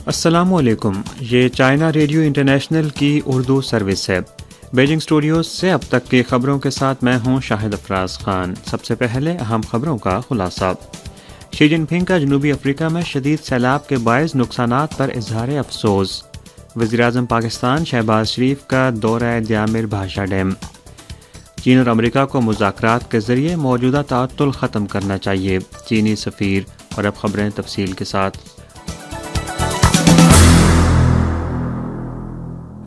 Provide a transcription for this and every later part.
अस्सलामुअलैकुम, ये China radio international की उर्दू सर्विस है। बेजिंग स्टूडियोज से अब तक की खबरों के साथ मैं हूं शाहिद अफराज खान। सबसे पहले अहम खबरों का खुलासा। शी जिनपिंग का जनूबी अफ्रीका में शदीद सैलाब के बायस नुकसानात पर इजहार अफसोस। वज़ीर-ए-आज़म पाकिस्तान शहबाज शरीफ का दौरा द्यामिर भाषा डैम। चीन और अमेरिका को मुज़ाकरात के जरिए मौजूदा ताअत्तुल ख़त्म करना चाहिए, चीनी सफ़ीर। और अब खबरें तफसील के साथ।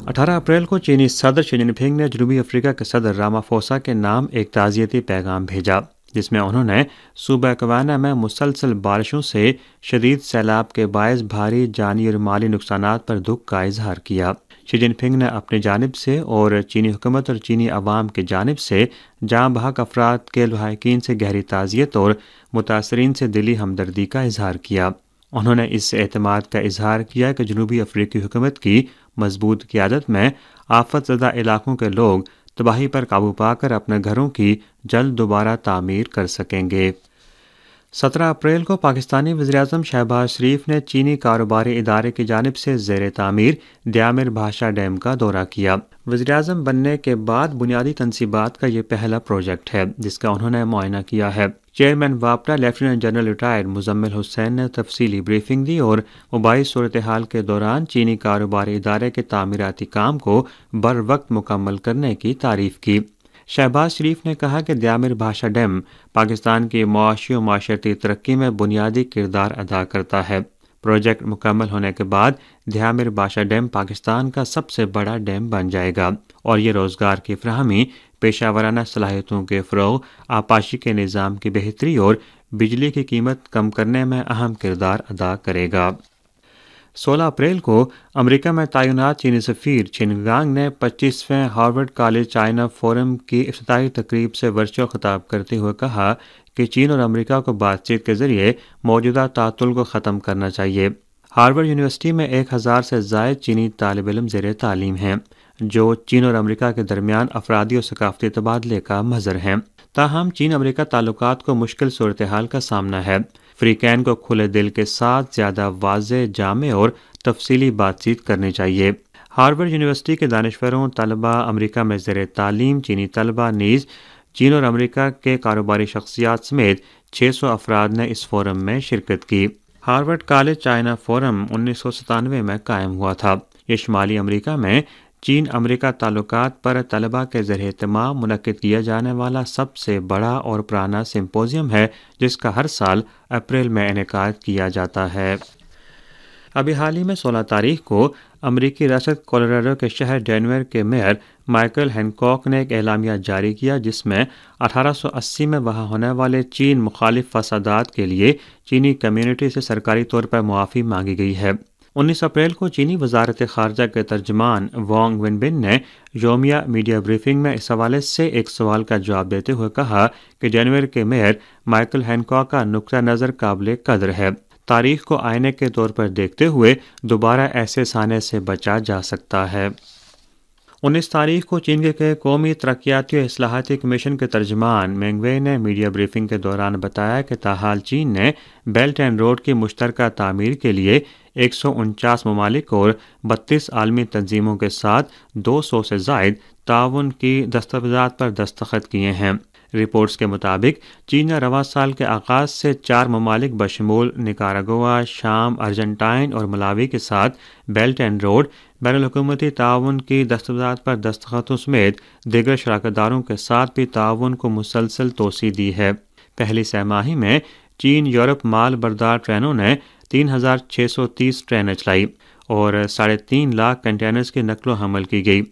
18 अप्रैल को चीनी सदर शी जिनपिंग ने जनूबी अफ्रीका के सदर रामाफोसा के नाम एक ताज़ियती पैगाम भेजा, जिसमें उन्होंने सूबा कवाना में मुसलसल बारिशों से शदीद सैलाब के बायस भारी जानी और माली नुकसानात पर दुख का इजहार किया। शी जिनपिंग ने अपनी जानिब से और चीनी हुकूमत और चीनी अवाम की जानिब से जाँ बहक अफराद के लहाकिन से गहरी ताज़ियत और मुतासरीन से दिली हमदर्दी का इजहार किया। उन्होंने इस एतमाद का इजहार किया कि जनूबी अफ्रीकी हुकूमत की मजबूत क़यादत में आफत ज़दा इलाकों के लोग तबाही पर काबू पाकर अपने घरों की जल्द दोबारा तामीर कर सकेंगे। 17 अप्रैल को पाकिस्तानी वज़ीर-ए-आज़म शहबाज शरीफ ने चीनी कारोबारी इदारे की जानिब से ज़ेर तामीर द्यामिर भाषा डैम का दौरा किया। वज़ीर-ए-आज़म बनने के बाद बुनियादी तनसीबात का ये पहला प्रोजेक्ट है जिसका उन्होंने मुआयना किया है। चेयरमैन वापडा lieutenant general retired Muzammil Hussain ने तफसीली ब्रीफिंग दी और वबाई सूरत हाल के दौरान चीनी कारोबारी इदारे के तामीराती काम को बर वक्त मुकम्मल करने की तारीफ की। शहबाज शरीफ ने कहा कि द्यामिर भाषा डैम पाकिस्तान की मुआशी और माशरती तरक्की में बुनियादी किरदार अदा करता है। प्रोजेक्ट मुकम्मल होने के बाद द्यामिर भाषा डैम पाकिस्तान का सबसे बड़ा डैम बन जाएगा और ये रोज़गार की फराहमी, पेशा वराना सलाहियतों के फ़रोग़, आपाशी के निज़ाम की बेहतरी और बिजली की कीमत कम करने में अहम किरदार अदा करेगा। 16 अप्रैल को अमेरिका में तैनात चीनी सफ़ीर छिनगांग ने 25वें हार्वर्ड कॉलेज चाइना फोरम की इफ्तिताही तकरीब से वर्चुअल खिताब करते हुए कहा कि चीन और अमेरिका को बातचीत के जरिए मौजूदा ताअत्तुल को ख़त्म करना चाहिए। हार्वर्ड यूनिवर्सिटी में 1000 से ज़ायद चीनी तालिब इल्म ज़ेर तालीम हैं, जो चीन और अमेरिका के दरमियान अफरादी और सकाफती तबादले का मज़र हैं। ताहम चीन अमेरिका ताल्लुकात को मुश्किल सूरत हाल का सामना है। फ्रीकैन को खुले दिल के साथ ज़्यादा वाज़ेह, जामे और तफसीली बातचीत करनी चाहिए। हार्वर्ड यूनिवर्सिटी के दानिशवरों, तलबा, अमेरिका में ज़ेर तालीम चीनी तलबा नीज़ चीन और अमेरिका के कारोबारी शख्सियात समेत 600 अफराद ने इस फोरम में शिरकत की। हार्वर्ड कॉलेज चाइना फोरम 1997 में कायम हुआ था। ये शुमाली अमेरिका में चीन अमेरिका ताल्लुकात पर तलबा के ज़रिए एहतमाम मुनक्किद किया जाने वाला सबसे बड़ा और पुराना सिम्पोजियम है, जिसका हर साल अप्रैल में इनेकाद किया जाता है। अभी हाल ही में 16 तारीख को अमरीकी रियासत कोलोराडो के शहर डेनवर के मेयर माइकल हैनकॉक ने एक एलामिया जारी किया, जिसमें 1880 में वहाँ होने वाले चीन मुखालिफ फसादात के लिए चीनी कम्युनिटी से सरकारी तौर पर मुआफ़ी मांगी गई है। 19 अप्रैल को चीनी वजारत ख़ारजा के तर्जमान वांग विनबिन ने योमिया मीडिया ब्रीफिंग में इस हवाले से एक सवाल का जवाब देते हुए कहा कि डेनवर के मेयर माइकल हैनकॉक का नुक्ता नज़र काबिल कदर है। तारीख को आईने के तौर पर देखते हुए दोबारा ऐसे साने से बचा जा सकता है। 19 तारीख को चीन के कौमी तरक्याती और इस्लाहाती कमीशन के तर्जमान मेंगवे ने मीडिया ब्रीफिंग के दौरान बताया कि ताहाल चीन ने बेल्ट एंड रोड की मुश्तरका तामीर के लिए 149 ममालिक और 32 आलमी तंजीमों के साथ 200 से ज़ायद ताउन की दस्तावेज़ात पर दस्तखत किए हैं। रिपोर्ट्स के मुताबिक चीन ने रवां साल के आगाज़ से 4 ममालिक बशमूल निकारागुआ, शाम, अर्जेंटाइन और मलावी के साथ बेल्ट एंड रोड बैनुल-हुकूमती ताउन की दस्तावेज़ात पर दस्तखतों समेत दीगर शराकतदारों के साथ भी ताउन को मुसलसल तोसी दी है। पहली सहमाही में चीन यूरोप माल बरदार ट्रेनों ने 3630 ट्रेनें चलाई और 3.5 लाख कंटेनर्स की नकलो हमल की गई,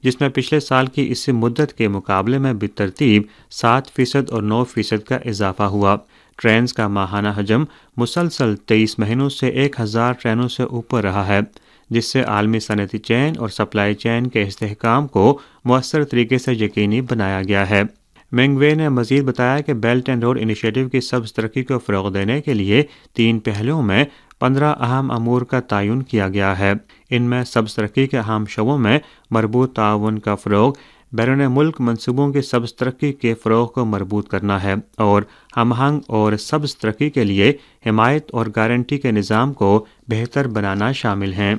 जिसमें पिछले साल की इसी मुद्दत के मुकाबले में बेतरतीब 7% और 9% का इजाफा हुआ। ट्रेन का माहाना हजम मुसलसल 23 महीनों से 1000 ट्रेनों से ऊपर रहा है, जिससे आलमी सनती चैन और सप्लाई चैन के इस्तेहकाम को मुअस्सर तरीके से यकीनी बनाया गया है। मेंगवे ने मजीद बताया कि बेल्ट एंड रोड इनिशिएटिव की सब्ज़ तरक्की को फ़रोग़ देने के लिए 3 पहलुओं में 15 अहम अमूर का तयन किया गया है। इनमें सब्ज़ तरक्की के अहम शोबों में मरबूत ताउन का फ़रोग़, बैरून मुल्क मंसूबों की सब्ज़ तरक्की के फ़रोग़ को मरबूत करना है और हम आहंग और सब्ज़ तरक्की के लिए हिमायत और गारंटी के निज़ाम को बेहतर बनाना शामिल हैं।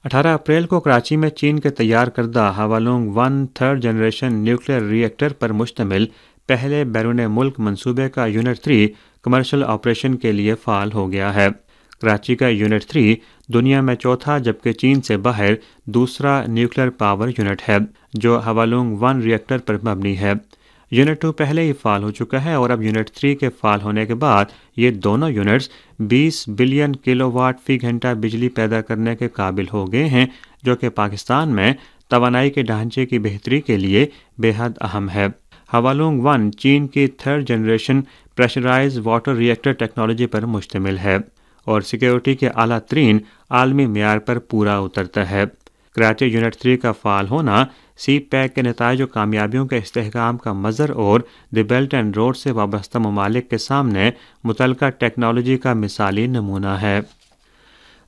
18 अप्रैल को कराची में चीन के तैयार करदा हवालोंग 1 थर्ड जनरेशन न्यूक्लियर रिएक्टर पर मुश्तमिल पहले बैरून मुल्क मंसूबे का यूनिट 3 कमर्शियल ऑपरेशन के लिए फ़ाल हो गया है। कराची का यूनिट 3 दुनिया में चौथा जबकि चीन से बाहर दूसरा न्यूक्लियर पावर यूनिट है जो हवालोंग 1 रिएक्टर पर मबनी है। यूनिट 2 पहले ही फ़ाल हो चुका है और अब यूनिट 3 के फ़ाल होने के बाद ये दोनों यूनिट्स 20 बिलियन किलोवाट फ़ी घंटा बिजली पैदा करने के काबिल हो गए हैं, जो कि पाकिस्तान में तवानाई के ढांचे की बेहतरी के लिए बेहद अहम है। हवालोंग 1 चीन की third generation pressurise water reactor technology पर मुश्तमिल है और सिक्योरिटी के आला तरीन आलमी मेयार पर पूरा उतरता है। कराची यूनिट 3 का फ़ाल होना सी पैक के नताइज और कामयाबियों के इस्तेहकाम का मज़र और द बेल्ट एंड रोड से वाबस्ता ममालिक के सामने मुतलका टेक्नोलॉजी का मिसाली नमूना है।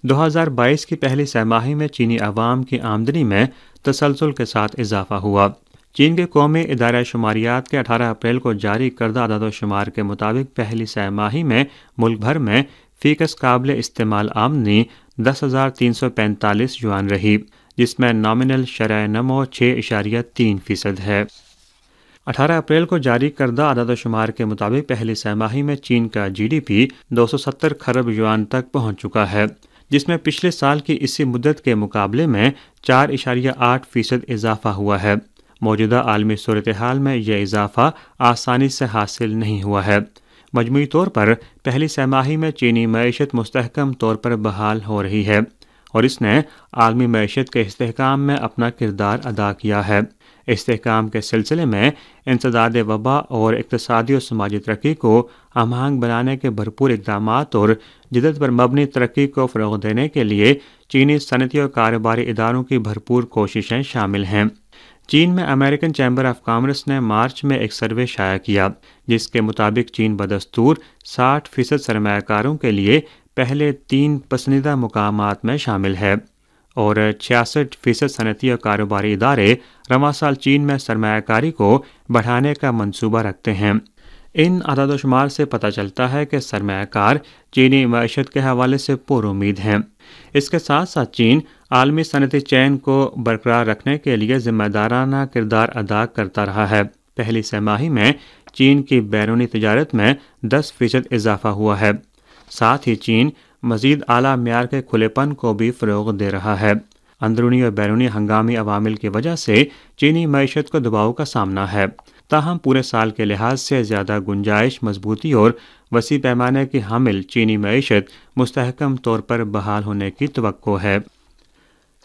2022 की पहली सहमाही में चीनी अवाम की आमदनी में तसलसल के साथ इजाफा हुआ। चीन के कौमी इदारा शुमारियात के 18 अप्रैल को जारी करदा अदद शुमार के मुताबिक पहली सहमाही में मुल्क भर में फ़ीकस काबिल इस्तेमाल आमदनी 10,345 युआन रही, जिसमें नॉमिनल शरह नमो 6.3% है। 18 अप्रैल को जारी करदा अदद शुमार के मुताबिक पहली सहमाही में चीन का GDP 270 खरब युआन तक पहुँच चुका है, जिसमें पिछले साल की इसी मुद्दत के मुकाबले में 4.8% इजाफा हुआ है। मौजूदा आलमी सूरत हाल में यह इजाफा आसानी से हासिल नहीं हुआ है। मजमूई तौर पर पहली सहमाही में चीनी मईशत मुस्तहकम तौर पर बहाल हो रही है और इसने आलमी मईशत के इस्तेहकाम में अपना किरदार अदा किया है। इस्तेहकाम के सिलसिले में इंसदाद वबा और इक़्तिसादी और समाजी तरक्की को हमआहंग बनाने के भरपूर इक़दामात और जिद्दत पर मबनी तरक्की को फ़रोग़ देने के लिए चीनी सनती और कारोबारी इदारों की भरपूर कोशिशें शामिल हैं। चीन में अमेरिकन चैम्बर ऑफ कॉमर्स ने मार्च में एक सर्वे शाया किया, जिसके मुताबिक चीन बदस्तूर 60% सरमायाकारों के लिए पहले 3 पसंदीदा मुकामात में शामिल है और 66% सनती और कारोबारी इदारे रवां साल चीन में सरमायाकारी को बढ़ाने का मंसूबा रखते हैं। इन अदद शुमार से पता चलता है कि सरमायाकार चीनी मईशत के हवाले से पुरुमीद हैं। इसके साथ साथ चीन आलमी सनती चैन को बरकरार रखने के लिए जिम्मेदाराना किरदार अदा करता रहा है। पहली सहमाही में चीन की बैरूनी तिजारत में 10% इजाफा हुआ है। साथ ही चीन मज़ीद आला म्यार के खुलेपन को भी फ़रोग़ दे रहा है। अंदरूनी और बैरूनी हंगामी अवामिल की वजह से चीनी मईशत को दबाव का सामना है, ताहम पूरे साल के लिहाज से ज़्यादा गुंजाइश, मजबूती और वसी पैमाने की हामिल चीनी मईशत मुस्तहकम तौर पर बहाल होने की तवक्को है।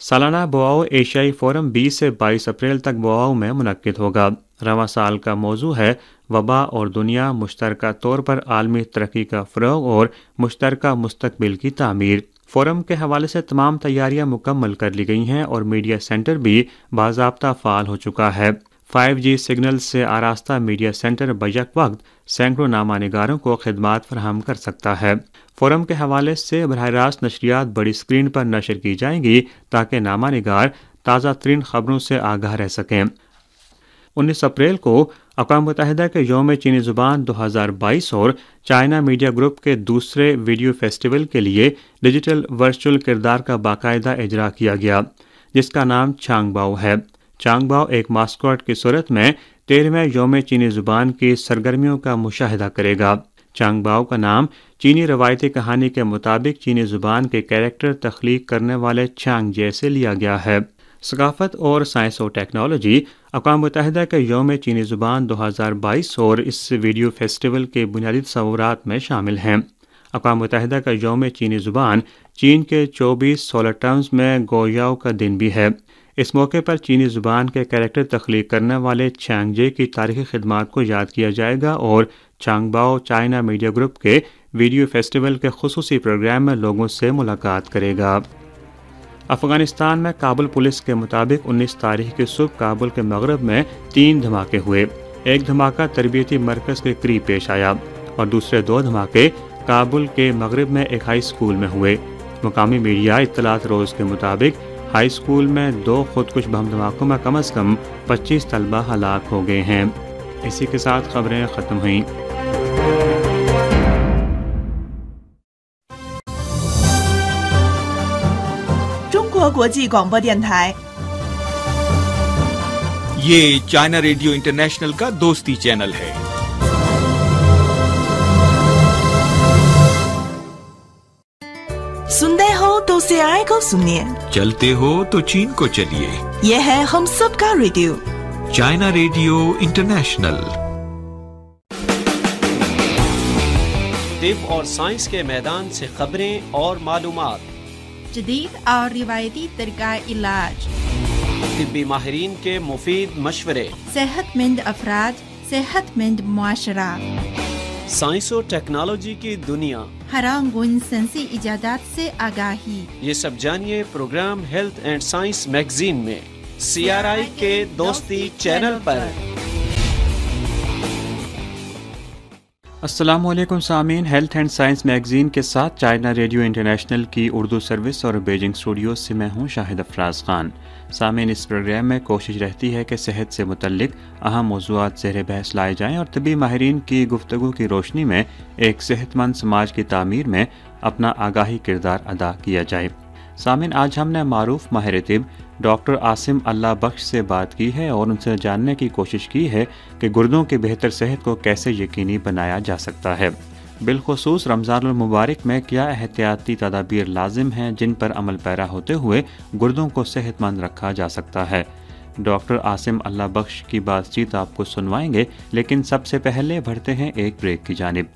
सालाना बोआओ एशियाई फोरम 20 से 22 अप्रैल तक बोआओ में मुनक्किद होगा। रवां साल का मौजू है वबा और दुनिया, मुश्तरका तौर पर आलमी तरक्की का फ़रोग़ और मुश्तरका मुस्तक़बिल की तामीर। फोरम के हवाले से तमाम तैयारियां मुकम्मल कर ली गई हैं और मीडिया सेंटर भी बाज़ाब्ता फ़ाल हो चुका है। 5G सिग्नल से आरास्ता मीडिया सेंटर बैक वक्त सैकड़ों नामा निगारों को खिदमात फराहम कर सकता है। फोरम के हवाले से बराह रास्त नशरियात बड़ी स्क्रीन पर नशर की जाएंगी ताकि नामा निगार ताज़ा तरीन खबरों से आगाह रह सकें। 19 अप्रैल को अक़वाम मुत्तहिदा के यौम चीनी ज़ुबान 2022 और चाइना मीडिया ग्रुप के दूसरे वीडियो फेस्टिवल के लिए डिजिटल वर्चुअल किरदार का बाकायदा इजरा किया गया, जिसका नाम चांगबाओ है। चांगबाओ एक मास्कॉट की सूरत में 13वें यौम चीनी ज़ुबान की सरगर्मियों का मुशाहिदा करेगा। चांगबाओ का नाम चीनी रवायती कहानी के मुताबिक चीनी ज़ुबान के कैरेक्टर तख्लीक करने वाले चांग जैसे लिया गया है। सकाफ़त और साइंस और टेक्नोलॉजी अक़वाम मुत्तहिदा के यौम चीनी ज़ुबान 2022 और इस वीडियो फेस्टिवल के बुनियादी तस्वुरात में शामिल हैं। अक़वाम मुत्तहिदा का यौम चीनी ज़ुबान चीन के 24 सोलर टर्म्स में गोयाओ का दिन भी है। इस मौके पर चीनी ज़ुबान के कैरेक्टर तख्लीक करने वाले चांगजे की तारीख़ी खिदमात को याद किया जाएगा और चांगबाओ चाइना मीडिया ग्रुप के वीडियो फेस्टिवल के खुसूसी प्रोग्राम में लोगों से मुलाकात करेगा। अफ़गानिस्तान में काबुल पुलिस के मुताबिक 19 तारीख की सुबह काबुल के मगरब में 3 धमाके हुए। एक धमाका तरबियती मरकज़ के करीब पेश आया और दूसरे 2 धमाके काबुल के मगरब में एक हाई स्कूल में हुए। मुकामी मीडिया इत्तलात रोज़ के मुताबिक हाई स्कूल में 2 खुदकुश बम धमाकों में कम से कम 25 तलबा हलाक हो गए हैं। इसी के साथ खबरें ख़त्म हुईं। ये चाइना रेडियो इंटरनेशनल का दोस्ती चैनल है। सुनते हो तो सीआईआई को सुनिए, चलते हो तो चीन को चलिए। ये है हम सबका रेडियो, चाइना रेडियो इंटरनेशनल। तिब और साइंस के मैदान से खबरें और मालूमात, जदीद और रिवायती तरीका इलाज, तिब्बी माहिरीन के मुफीद मशवरे, सेहतमंद अफराद, सेहतमंद मुआशरा, साइंस और टेक्नोलॉजी की दुनिया, हरांगुन सेंसी इजादात से आगाही। ये सब जानिए programme health and science magazine में सीआरआई के दोस्ती चैनल पर। अस्सलामुअलैकुम सामीन, हेल्थ एंड साइंस मैगजीन के साथ चाइना रेडियो इंटरनेशनल की उर्दू सर्विस और बीजिंग स्टूडियो से मैं हूं शाहिद अफराज खान। सामीन, इस प्रोग्राम में कोशिश रहती है कि सेहत से मुतल्लिक अहम मौज़ूआत ज़ेर बहस लाए जाएँ और तबी माहिरीन की गुफ्तगू की रोशनी में एक सेहतमंद समाज की तामीर में अपना आगाही किरदार अदा किया जाए। सामीन, आज हमने मारूफ माहिर तिब डॉक्टर आसिम अल्लाह बख्श से बात की है और उनसे जानने की कोशिश की है कि गुर्दों की बेहतर सेहत को कैसे यकीनी बनाया जा सकता है। बिलखुसूस रमज़ानुल मुबारक में क्या एहतियाती तदाबीर लाजिम हैं जिन पर अमल पैरा होते हुए गुर्दों को सेहतमंद रखा जा सकता है। डॉक्टर आसिम अल्लाह बख्श की बातचीत आपको सुनवाएंगे, लेकिन सबसे पहले बढ़ते हैं एक ब्रेक की जानिब।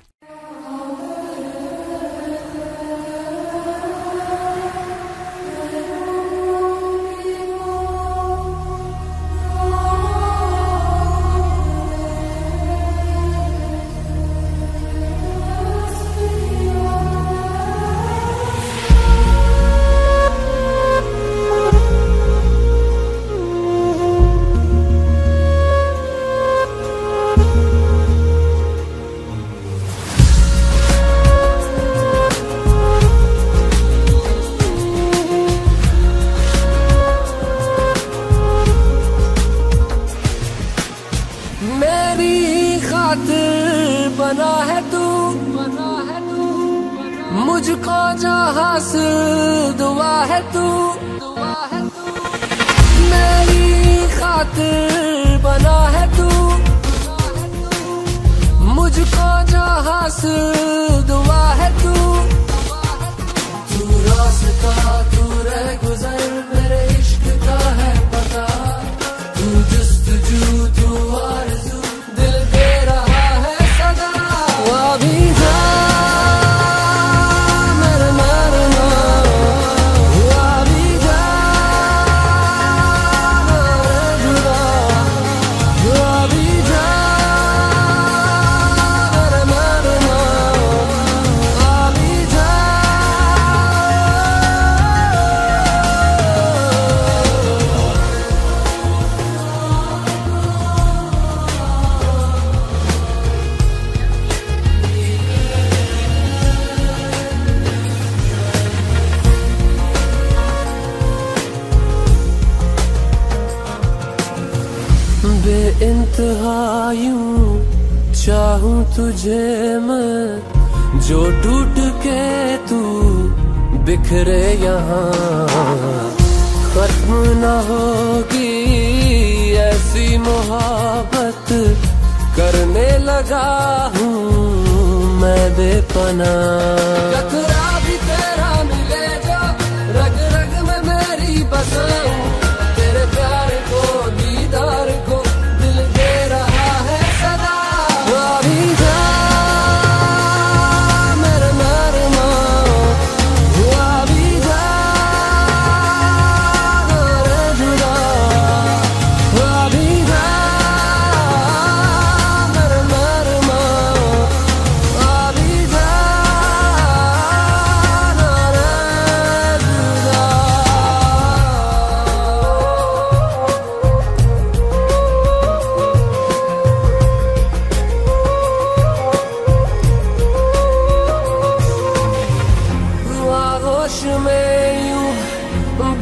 मुझको जो हासिल दुआ है तू, मेरी खातिर बना है तू, मुझको जो हासिल दुआ है तू, तू रास्ता तू रह गुजर मेरे इश्क का है पता, तू जुस्तजू तू आरज़ू दिल दे रहा है सदा, वो अभी जा बेइंतहा यूं चाहूं तुझे मैं, जो टूट के तू बिखरे यहाँ, खत्म न होगी ऐसी मोहब्बत, करने लगा हूँ मैं बेपनाह। टकरा भी तेरा मिले जो रग रग में मेरी बसाऊं, तेरे प्यार को दीदार को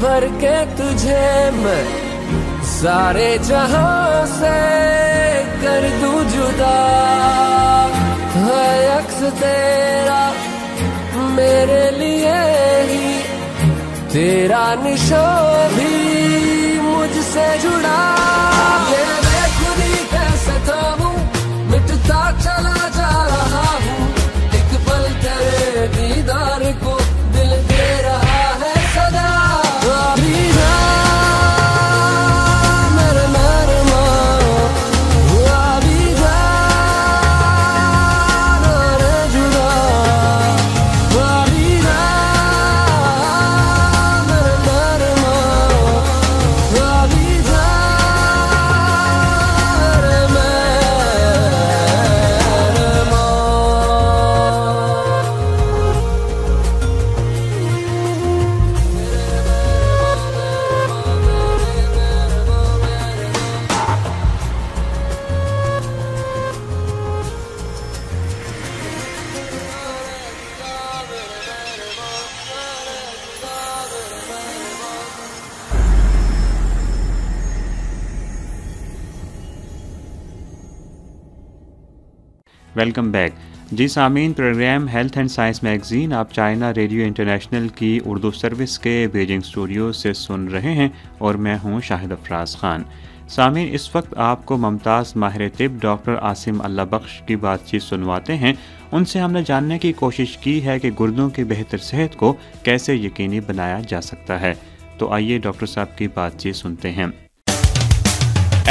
भर के तुझे मैं सारे जहां से कर दूं जुदा, है अक्स तेरा मेरे लिए ही, तेरा निशान भी मुझसे जुड़ा। ये बेखुदी कैसे थामूं, मिटता चला जा रहा हूँ, एक पल तेरे दीदार को दिल दे रहा है सदा। अभी जा मेरे नरमा, अभी जा ना रह जुदा, अभी जा मेरे नरमा, अभी जा रे मेरमा। वेलकम बैक जी सामीन। Program health and science magazine आप चाइना रेडियो इंटरनेशनल की उर्दू सर्विस के बीजिंग स्टूडियो से सुन रहे हैं और मैं हूं शाहिद अफराज खान। सामीन, इस वक्त आपको मुमताज़ माहिर तिब डॉक्टर आसिम अल्लाह बख्श की बातचीत सुनवाते हैं। उनसे हमने जानने की कोशिश की है कि गुर्दों की बेहतर सेहत को कैसे यकीनी बनाया जा सकता है। तो आइए डॉक्टर साहब की बातचीत सुनते हैं।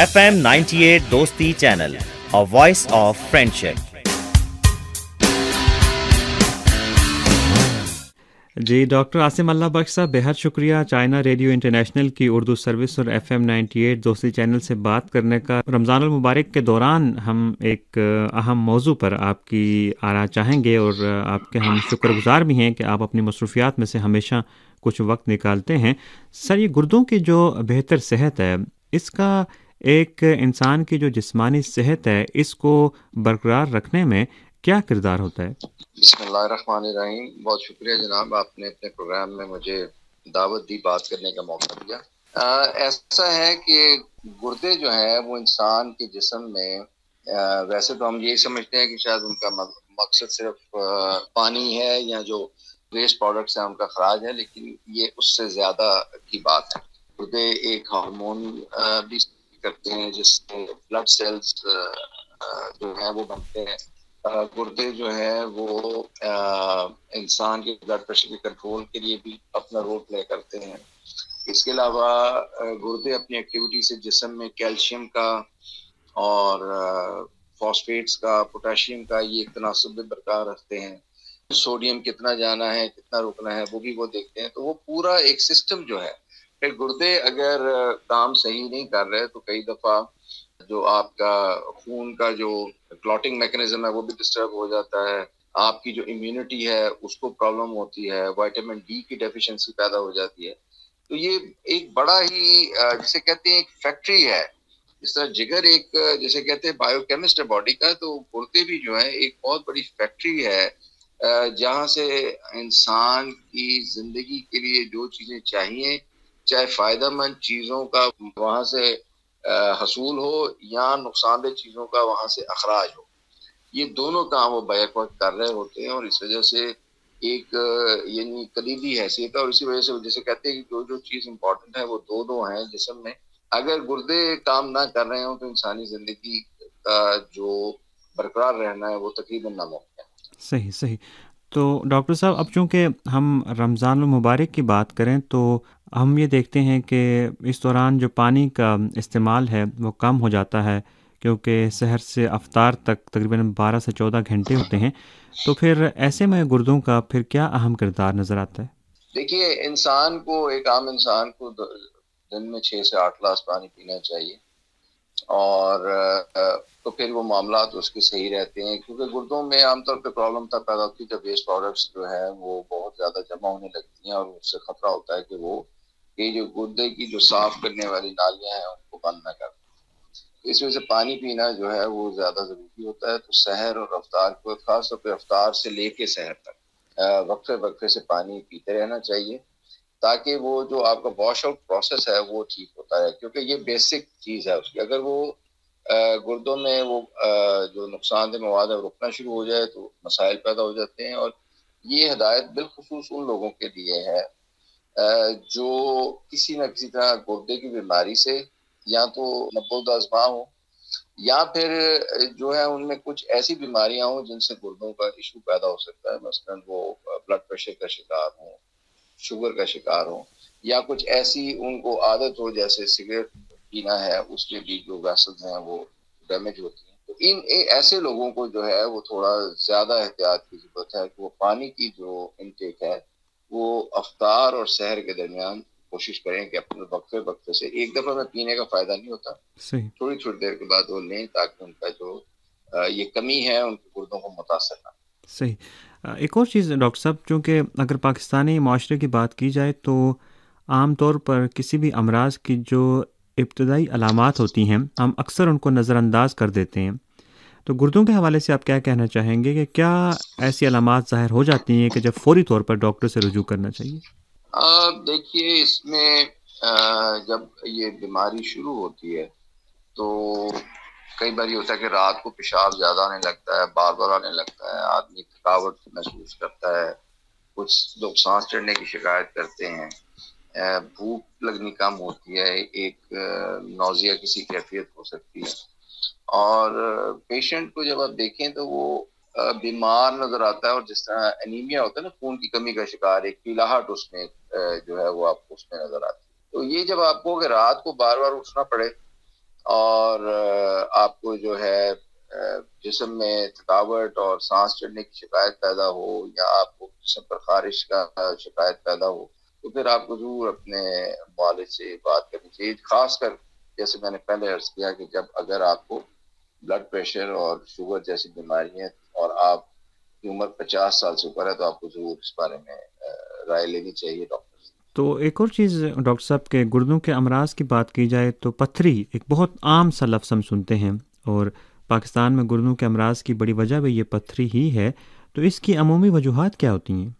FM 98 दोस्ती channel, a voice of friendship। जी डॉक्टर आसिम अल्लाह बख्श साहब, बेहद शुक्रिया चाइना रेडियो इंटरनेशनल की उर्दू सर्विस और FM 98 दोस्ती चैनल से बात करने का। रमज़ानुल मुबारक के दौरान हम एक अहम मौजू पर आपकी आरा चाहेंगे और आपके हम शुक्रगुजार भी हैं कि आप अपनी मसरूफियात में से हमेशा कुछ वक्त निकालते हैं। सर, ये गुर्दों की जो बेहतर सेहत है, इसका एक इंसान की जो जिस्मानी सेहत है, इसको बरकरार रखने में क्या किरदार होता है? बिस्मिल्लाहिर्रहमानिर्रहीम। बहुत शुक्रिया जनाब, आपने अपने प्रोग्राम में मुझे दावत दी, बात करने का मौका दिया। ऐसा है कि गुर्दे जो हैं वो इंसान के जिस्म में, वैसे तो हम यही समझते हैं कि शायद उनका मकसद सिर्फ पानी है या जो वेस्ट प्रोडक्ट्स हैं उनका खराज है, लेकिन ये उससे ज्यादा की बात है। गुर्दे एक हार्मोन भी करते हैं जिससे ब्लड सेल्स जो है वो बनते हैं। गुर्दे जो है वो इंसान के ब्लड प्रेशर के कंट्रोल के लिए भी अपना रोल प्ले करते हैं। इसके अलावा गुर्दे अपनी एक्टिविटी से जिस्म में कैल्शियम का और फॉस्फेट्स का, पोटेशियम का ये एक तनासुब भी बरकरार रखते हैं। सोडियम कितना जाना है, कितना रुकना है, वो भी वो देखते हैं। तो वो पूरा एक सिस्टम जो है, फिर गुर्दे अगर काम सही नहीं कर रहे तो कई दफ़ा जो आपका खून का जो क्लॉटिंग मैकेनिज्म है वो भी डिस्टर्ब हो जाता है। आपकी जो इम्यूनिटी है उसको प्रॉब्लम होती है, विटामिन डी की डेफिशिएंसी पैदा हो जाती है। तो ये एक बड़ा ही जिसे कहते हैं एक फैक्ट्री है। जिस तरह जिगर एक जिसे कहते हैं बायोकेमिस्ट है बॉडी का, तो गुर्दे भी जो है एक बहुत बड़ी फैक्ट्री है जहाँ से इंसान की जिंदगी के लिए जो चीजें चाहिए, चाहे फायदेमंद चीजों का वहां से हसूल हो या नुकसानदेह चीजों का वहां से अखराज हो, ये दोनों काम वो बैक वक्त कर रहे होते हैं। और इस वजह से एक यानी कलीदी हैसियत है। और इसी वजह से जैसे कहते हैं कि जो चीज इंपॉर्टेंट है वो दो हैं जिस्म में। अगर गुर्दे काम ना कर रहे हो तो इंसानी जिंदगी का जो बरकरार रहना है वो तकरीबन नामुमकिन है। सही सही। तो डॉक्टर साहब, अब चूँकि हम रमज़ान मुबारक की बात करें तो हम ये देखते हैं कि इस दौरान जो पानी का इस्तेमाल है वो कम हो जाता है, क्योंकि सहर से अफ्तार तक तकरीबन 12 से 14 घंटे होते हैं। तो फिर ऐसे में गुर्दों का फिर क्या अहम किरदार नज़र आता है? देखिए, इंसान को, एक आम इंसान को दिन में 6 से 8 गिलास पानी पीना चाहिए और तो फिर वो मामला तो उसके सही रहते हैं। क्योंकि गुर्दों में आमतौर पे प्रॉब्लम तब पैदा होती है जब वेस्ट प्रोडक्ट्स जो है वो बहुत ज़्यादा जमा होने लगती हैं और उससे खतरा होता है कि वो ये जो गुर्दे की जो साफ करने वाली नालियाँ हैं उनको बंद ना कर दें। इस वजह से पानी पीना जो है वो ज़्यादा ज़रूरी होता है। तो सहर और अफ्तार को, खासतौर पर अफ्तार से लेके सहर तक वक्फे वक्फे से पानी पीते रहना चाहिए। ताकि वो जो आपका वॉश आउट प्रोसेस है वो ठीक होता है, क्योंकि ये बेसिक चीज़ है उसकी। अगर वो गुर्दों में वो जो नुकसानदेह मवाद है रुकना शुरू हो जाए तो मसाइल पैदा हो जाते हैं। और ये हिदायत बिलखुसूस उन लोगों के लिए है जो किसी न किसी तरह गुर्दे की बीमारी से या तो नब्बोद आज़मा हो या फिर जो है उनमें कुछ ऐसी बीमारियां हों जिनसे गुर्दों का इशू पैदा हो सकता है। मसलन वो ब्लड प्रेशर का शिकार हो, शुगर का शिकार हो, या कुछ ऐसी उनको आदत हो जैसे सिगरेट पीना है, उसके भी जो वेसल्स हैं वो डैमेज होती हैं। तो इन ऐसे लोगों को जो है वो थोड़ा ज्यादा एहतियात की जरूरत है कि वो पानी की जो इनटेक है वो अफ्तार और सहर के दरमियान कोशिश करें कि अपने वक्फे वक्फे से, एक दफा में पीने का फायदा नहीं होता, थोड़ी थोड़ी देर के बाद वो लें ताकि उनका जो ये कमी है उनके गुर्दों को मुतासर ना। सही। एक और चीज़ डॉक्टर साहब, चूँकि अगर पाकिस्तानी माशरे की बात की जाए तो आम तौर पर किसी भी अमराज की जो इब्तदाई अलामात होती हैं हम अक्सर उनको नज़रअंदाज कर देते हैं। तो गुर्दों के हवाले से आप क्या कहना चाहेंगे कि क्या ऐसी अलामात ज़ाहिर हो जाती हैं कि जब फौरी तौर पर डॉक्टर से रुजू करना चाहिए? देखिए, इसमें जब ये बीमारी शुरू होती है तो कई बार ये होता है कि रात को पेशाब ज़्यादा आने लगता है, बार बार आने लगता है, आदमी थकावट महसूस करता है, कुछ लोग सांस चढ़ने की शिकायत करते हैं, भूख लगनी कम होती है, एक नौजिया किसी कैफियत हो सकती है। और पेशेंट को जब आप देखें तो वो बीमार नजर आता है और जिस तरह एनीमिया होता है ना, खून की कमी का शिकार, एक पीलाहट उसमें जो है वो आपको उसमें नजर आती है। तो ये जब आपको कि रात को बार बार उठना पड़े और आपको जो है जिस्म में थकावट और सांस चढ़ने की शिकायत पैदा हो या आपको जिस्म पर खारिश का शिकायत पैदा हो, तो फिर आपको जरूर अपने वालिद से बात करनी चाहिए। खासकर जैसे मैंने पहले अर्ज किया कि जब अगर आपको ब्लड प्रेशर और शुगर जैसी बीमारी है और आपकी उम्र 50 साल से ऊपर है तो आपको जरूर इस बारे में राय लेनी चाहिए डॉक्टर से। तो एक और चीज़ डॉक्टर साहब के गुर्दों के अमराज की बात की जाए तो पथरी एक बहुत आम सा लफ्ज़ हम सुनते हैं और पाकिस्तान में गुर्दों के अमराज की बड़ी वजह भी ये पथरी ही है। तो इसकी अमूमी वजूहात क्या होती हैं?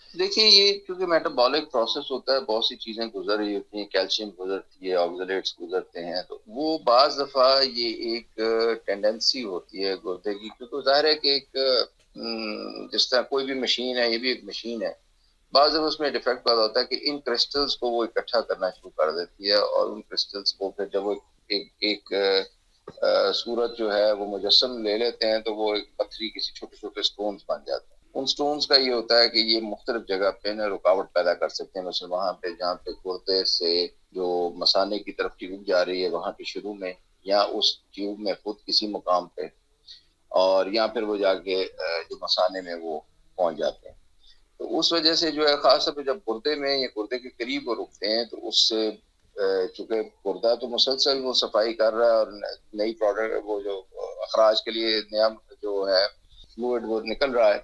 देखिए, ये क्योंकि मेटाबॉलिक प्रोसेस होता है, बहुत सी चीज़ें गुजर रही होती हैं, कैल्शियम गुजरती है, ऑक्सलेट्स गुजरते हैं, तो वो बाज़ दफ़ा ये एक टेंडेंसी होती है गुर्दे की, क्योंकि जाहिर है कि एक जिस तरह कोई भी मशीन है, ये भी एक मशीन है, बाज़ दफ़ा उसमें डिफेक्ट पैदा होता है कि इन क्रिस्टल्स को वो इकट्ठा करना शुरू कर देती है और उन क्रिस्टल्स को फिर जब वो एक सूरत जो है वो मुजस्सम ले लेते हैं तो वो एक पथरी किसी छोटे छोटे स्टोन्स बन जाते हैं। उन स्टोन्स का ये होता है कि ये मुख्तलिफ जगह पे ना रुकावट पैदा कर सकते हैं। मतलब वहाँ पे जहाँ पे गुर्दे से जो मसाने की तरफ ट्यूब जा रही है वहाँ के शुरू में या उस ट्यूब में खुद किसी मुकाम पे, और या फिर वो जाके जो मसाने में वो पहुँच जाते हैं। तो उस वजह से जो है खास तौर पर जब गुर्दे में या गुर्दे के करीब वो रुकते हैं तो उससे चूंकि गुर्दा तो मुसलसल वो सफाई कर रहा है और नई प्रोडक्ट वो जो अखराज के लिए नया जो है फ्लूइड वो निकल रहा है,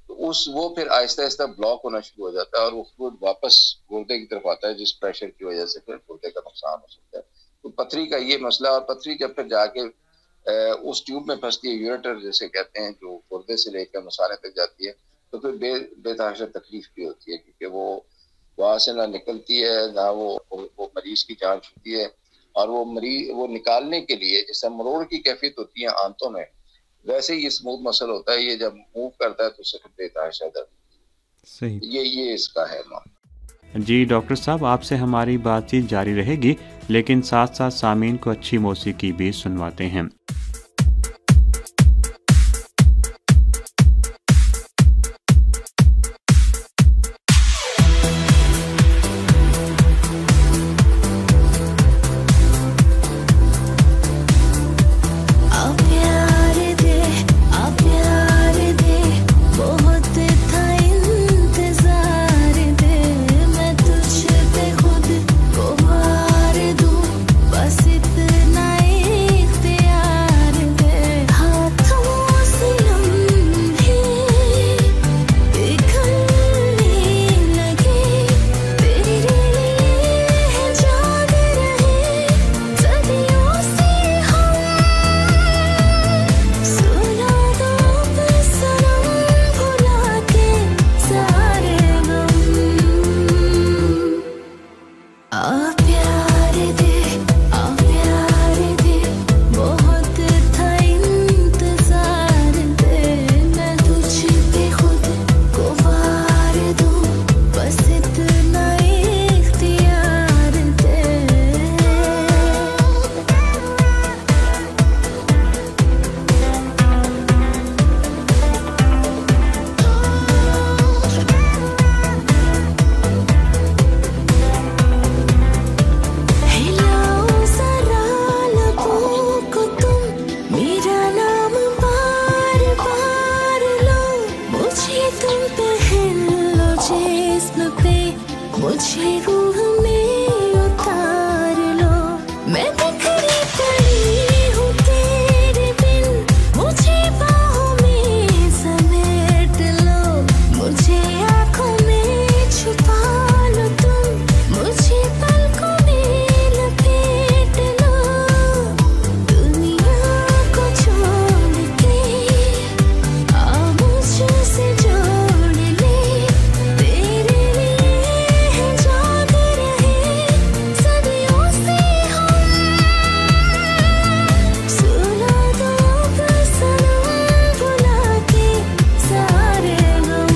तो वो फिर आहिस्ता आहिस्ता ब्लॉक होना शुरू हो जाता है और वो फ्लूइड वापस गुर्दे की तरफ आता है, जिस प्रेशर की वजह से फिर गुर्दे का नुकसान हो सकता है। तो पथरी का ये मसला, और पथरी जब फिर जाके उस ट्यूब में फंसती है, यूरेटर जिसे कहते हैं, जो गुर्दे से लेकर मसाने तक जाती है, तो फिर बेतहाशा तकलीफ भी होती है क्योंकि वो वहाँ से ना निकलती है ना वो मरीज की जान छूती है, और वो निकालने के लिए जैसे मरोड़ की कैफियत होती है आंतों में, वैसे ही स्मूथ मसल होता है, ये जब मूव करता है तो उससे बेतहाशा दर्द। सही, ये इसका है मामला। जी डॉक्टर साहब, आपसे हमारी बातचीत जारी रहेगी, लेकिन साथ साथ सामीन को अच्छी मौसीकी भी सुनवाते हैं। को मार दूं, बस इतना इख्तियार मुझे इसम पे मुझे रूह में उतार लो, मैं बिखरी पड़ी हूँ तेरे बिन, मुझे बाहों में समेट लो, मुझे आँखों में छुपा लो तुम, मुझे पलकों में लपेट लो, दुनिया को छोड़ के आ मुझसे जोड़ ले, तेरे लिए जाग रहे सदियों से हम, सुला दो अब सनम भुला के सारे गम,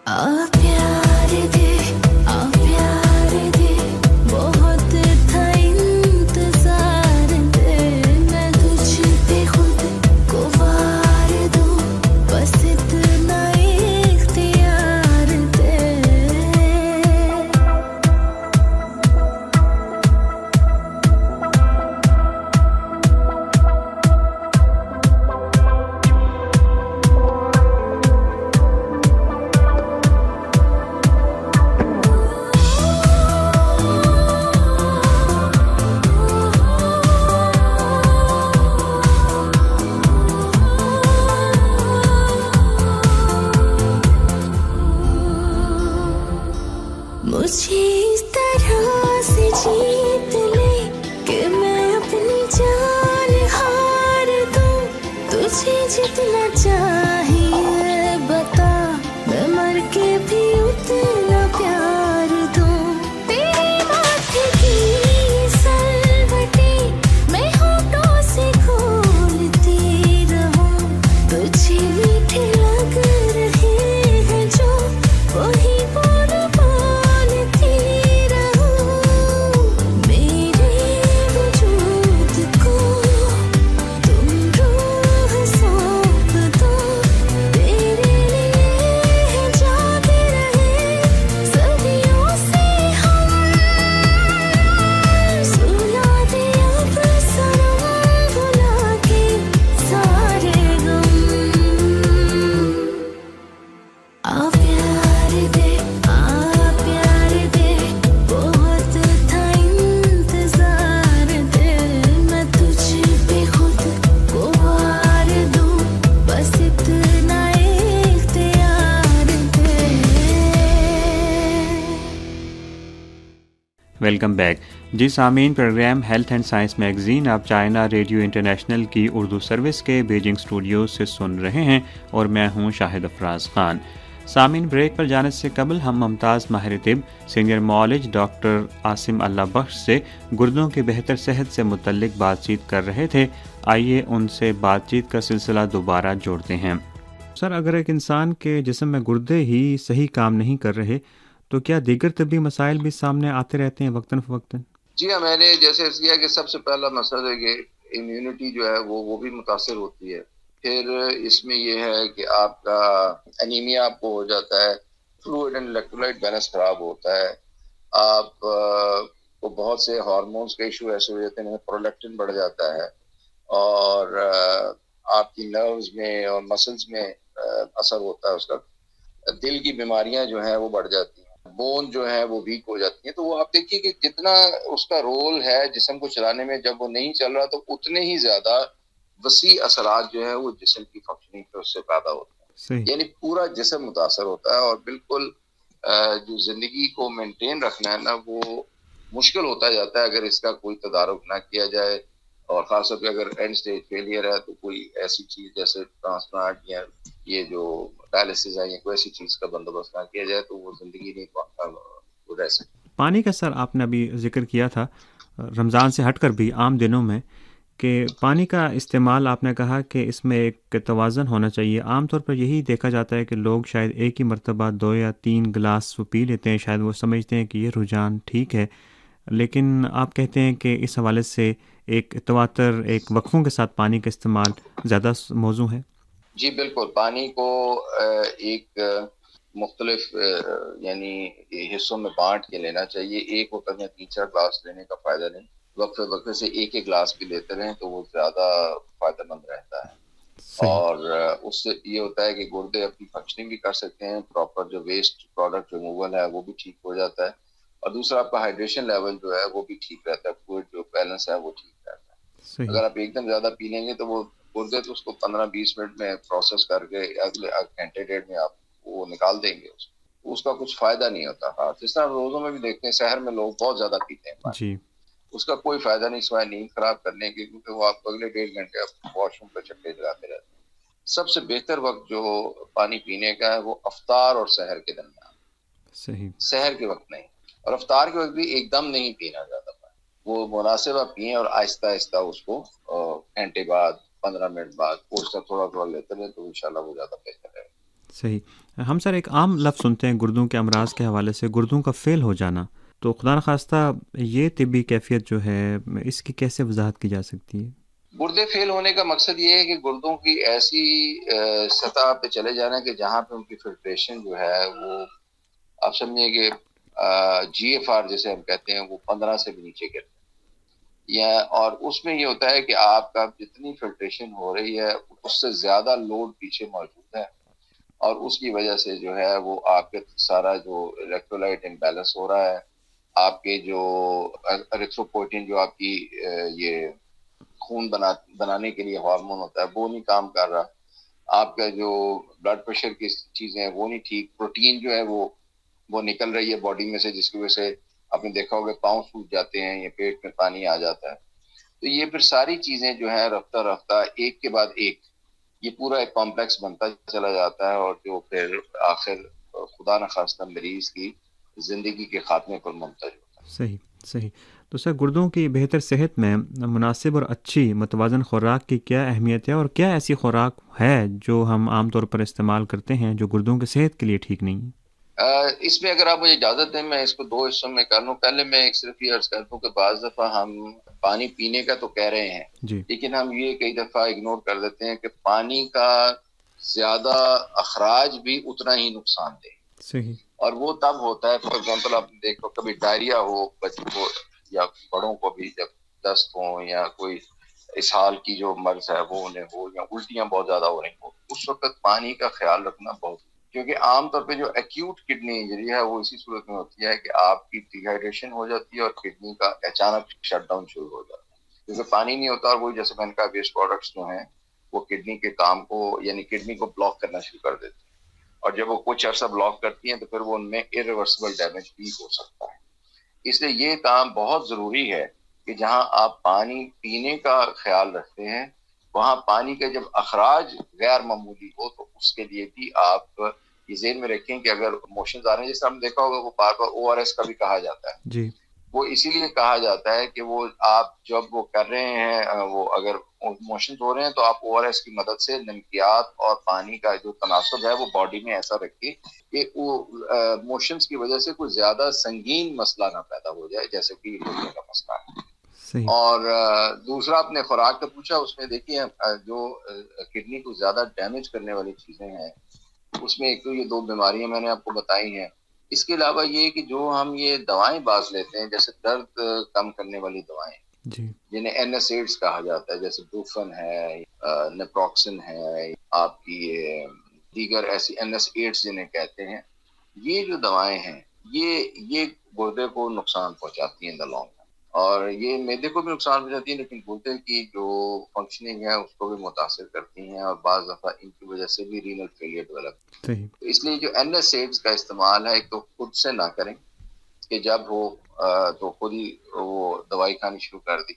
आ प्यार दे, आ प्यार दे, बहुत था इंतजार दे, मैं तुझ पे खुद को वार दूं, बस इतना इख्तियार दे। मुझे इस तरह से जीत ले कि मैं अपनी जान हार दूं, तुझे जितना चाहिए बता, मैं मर के भी उतना प्यार दूं, तेरे माथे की ये सलवटें मैं होठों से खोलती रहूं, तुझे मीठे लग रहे हैं जो वही बोल बोलती रहूं, मेरे वजूद को तुम रूह सौंप दो, तेरे लिए जाग रहे सदियों से हम, सुला दे अब सनम भुला के सारे गम, आ प्यार दे, आ प्यार दे, बहुत था इंतजार दे, मैं तुझ पे खुद को वार दूं, बस इतना इख्तियार दे। Welcome back. जी सामीन, program health and science magazine आप चाइना रेडियो इंटरनेशनल की उर्दू सर्विस के बीजिंग स्टूडियो से सुन रहे हैं और मैं हूं शाहिद अफराज खान। सामीन, ब्रेक पर जाने से कबल हम मुमताज़ माहिर तिब सीनियर मॉलेज डॉक्टर आसिम अल्लाह बख्श से गुर्दों की बेहतर सेहत से मुतल्लिक बातचीत कर रहे थे। आइए उनसे बातचीत का सिलसिला दोबारा जोड़ते हैं। सर, अगर एक इंसान के जिस्म में गुर्दे ही सही काम नहीं कर रहे तो क्या दीगर तबी मसाइल भी सामने आते रहते हैं वक्तन फ़वक्तन? जी हाँ, मैंने जैसे अर्ज़ किया कि सबसे पहला मसला है कि इम्यूनिटी जो है वो भी मुतासर होती है। फिर इसमें ये है कि आपका एनीमिया आपको हो जाता है, फ्लूइड एंड इलेक्ट्रोलाइट बैलेंस खराब होता है, आप को बहुत से हार्मोन्स के इशू ऐसे हो जाते हैं, प्रोलैक्टिन बढ़ जाता है और आपकी नर्व्स में और मसल्स में असर होता है उसका, दिल की बीमारियां जो हैं वो बढ़ जाती हैं, बोन जो है वो वीक हो जाती है। तो वो आप देखिए कि जितना उसका रोल है जिस्म को चलाने में, जब वो नहीं चल रहा तो उतने ही ज्यादा वसी असरात जो है वो जिस्म की फंक्शनिंग पे उससे पैदा होते हैं, यानी पूरा जिस्म मुतासर होता है और बिल्कुल जो जिंदगी को मेंटेन रखना है ना वो मुश्किल होता जाता है अगर इसका कोई तदारुक ना किया जाए, और खासतौर पे अगर एंड स्टेज फेलियर है तो कोई ऐसी चीज जैसे ट्रांसप्लांट या ये जो डायलिसिस है या कोई ऐसी चीज का बंदोबस्त ना किया जाए तो वो जिंदगी नहीं रह सकती। पानी का सर आपने अभी जिक्र किया था, रमज़ान से हटकर भी आम दिनों में कि पानी का इस्तेमाल आपने कहा कि इसमें एक तवाज़न होना चाहिए। आमतौर पर यही देखा जाता है कि लोग शायद एक ही मरतबा 2 या 3 गिलास वो पी लेते हैं, शायद वो समझते हैं कि ये रुझान ठीक है, लेकिन आप कहते हैं कि इस हवाले से एक तवातर एक वक्फों के साथ पानी का इस्तेमाल ज़्यादा मौजू है। जी बिल्कुल, पानी को एक मुख्तलिफ यानी हिस्सों में बांट के लेना चाहिए। एक वक्त में 3-4 ग्लास लेने का फ़ायदा नहीं, वक्फे वक्फे से एक गिलास भी लेते रहें तो वो ज़्यादा फ़ायदेमंद रहता है। और उससे ये होता है कि गुर्दे अपनी फंक्शनिंग भी कर सकते हैं, प्रॉपर जो वेस्ट प्रोडक्ट रिमूवल है वो भी ठीक हो जाता है, और दूसरा आपका हाइड्रेशन लेवल जो है वो भी ठीक रहता है, फ्लूइड जो बैलेंस है वो ठीक रहता है। अगर आप एकदम ज्यादा पी लेंगे तो वो गुर्दे तो उसको 15-20 मिनट में प्रोसेस करके अगले घंटे डेढ़ में आप वो निकाल देंगे, उसका कुछ फायदा नहीं होता। हाँ, जिस तरह रोजों में भी देखते हैं शहर में लोग बहुत ज्यादा पीते हैं जी, उसका कोई फायदा नहीं सिवाय नींद खराब करने के, क्योंकि वो आप अगले 1.5 घंटे आप वॉशरूम पे चक्के लगाते रहते हैं। सबसे बेहतर वक्त जो पानी पीने का है वो अफ्तार और सहर के दरमियान, सही, सहर के वक्त नहीं, और अफ्तार के वक्त भी एकदम नहीं पीना ज्यादा पानी, वो मुनासिब आप पिए और आहिस्ता आहिस्ता उसको घंटे बाद 15 मिनट बाद उसका थोड़ा थोड़ा लेते रहे तो इंशाल्लाह वो ज्यादा बेहतर है। सही। हम सर एक आम लफ्ज़ सुनते हैं गुर्दों के अमराज के हवाले से, गुर्दों का फेल हो जाना, तो खुदा न खास्ता ये तिब्बी कैफियत जो है इसकी कैसे वजाहत की जा सकती है? गुर्दे फेल होने का मकसद ये है कि गुर्दों की ऐसी सतह पे चले जाना कि जहाँ पे उनकी फिल्ट्रेशन जो है वो आप समझिए कि GFR जिसे हम कहते हैं वो 15 से भी नीचे गिरता है, या और उसमें ये होता है कि आपका जितनी फिल्ट्रेशन हो रही है उससे ज्यादा लोड पीछे मौजूद है, और उसकी वजह से जो है वो आपके सारा जो इलेक्ट्रोलाइट इम्बैलेंस हो रहा है, आपके जो एरिथ्रोपोइटिन जो आपकी ये खून बनाने के लिए हार्मोन होता है वो नहीं काम कर रहा, आपका जो ब्लड प्रेशर की चीजें हैं वो नहीं ठीक, प्रोटीन जो है वो निकल रही है बॉडी में से, जिसकी वजह से आपने देखा होगा पाँव सूज जाते हैं या पेट में पानी आ जाता है। तो ये फिर सारी चीजें जो है रफ्ता रफ्ता एक के बाद एक ये पूरा एक कॉम्प्लेक्स बनता चला जाता है, और जो फिर आखिर खुदा न खास्ता मरीज की जिंदगी के खात्मे पर मुमतज होता है। सही, सही। तो सर गुर्दों की बेहतर सेहत में मुनासिब और अच्छी मतवाज़न खुराक की क्या अहमियत है, और क्या ऐसी खुराक है जो हम आम तौर पर इस्तेमाल करते हैं जो गुर्दों की सेहत के लिए ठीक नहीं है? इसमें अगर आप मुझे इजाजत दें मैं इसको 2 हिस्सों में कर लूं। पहले मैं एक सिर्फ ये अर्ज कर दूं कि बाज़ दफा हम पानी पीने का तो कह रहे हैं लेकिन हम ये कई दफा इग्नोर कर देते हैं कि पानी का ज्यादा अखराज भी उतना ही नुकसानदेह, सही, और वो तब होता है, फॉर एग्जाम्पल आप देखो कभी डायरिया हो बच्चों को या बड़ों को भी, जब दस्त हो या कोई इसहाल की जो मर्ज है वो उन्हें हो, या उल्टियां बहुत ज्यादा हो रही हो, उस वक्त पानी का ख्याल रखना बहुत, क्योंकि आमतौर पे जो एक्यूट किडनी इंजरी है वो इसी सूरत में होती है कि आपकी डिहाइड्रेशन हो जाती है और किडनी का अचानक शटडाउन शुरू हो जाता है, क्योंकि पानी नहीं होता, और वो जैसे मैंने कहा वेस्ट प्रोडक्ट्स जो हैं वो किडनी के काम को यानी किडनी को ब्लॉक करना शुरू कर देती है, और जब वो कुछ अर्सा ब्लॉक करती हैं तो फिर वो उनमें इरिवर्सिबल डैमेज भी हो सकता है। इसलिए ये काम बहुत जरूरी है कि जहां आप पानी पीने का ख्याल रखते हैं वहां पानी का जब अखराज गैर मामूली हो तो उसके लिए भी आप ये ज़हन में रखें कि अगर मोशंस आ रहे हैं, जैसे हमने देखा होगा वो बार बार ORS का भी कहा जाता है जी, वो इसीलिए कहा जाता है कि वो आप जब वो कर रहे हैं वो अगर मोशन हो रहे हैं तो आप ORS की मदद से नमकियात और पानी का जो तनासब है वो बॉडी में ऐसा रखें कि वो मोशंस की वजह से कोई ज्यादा संगीन मसला ना पैदा हो जाए, जैसे कि गुर्दे का मसला है। सही, और दूसरा आपने खुराक का पूछा, उसमें देखिए जो किडनी को ज्यादा डैमेज करने वाली चीजें हैं उसमें एक तो ये 2 बीमारियां मैंने आपको बताई हैं, इसके अलावा ये कि जो हम ये दवाएं बाज लेते हैं जैसे दर्द कम करने वाली दवाएं जिन्हें NSAIDs कहा जाता है, जैसे ब्रूफन है, नेप्रोक्सन है, आपकी दीगर ऐसी NSAIDs जिन्हें कहते हैं, ये जो दवाएं हैं ये गुर्दे को नुकसान पहुंचाती हैं इन द लॉन्ग, और ये मैदे को भी नुकसान पहुंचाती है लेकिन गुर्दे की जो फंक्शनिंग है उसको भी मुतासिर करती हैं, और बाज़ दफा इनकी वजह से भी रीनल फेलियर डेवलप। तो इसलिए जो NSAIDs का इस्तेमाल है एक तो खुद से ना करें कि जब हो तो खुद ही वो दवाई खानी शुरू कर दी,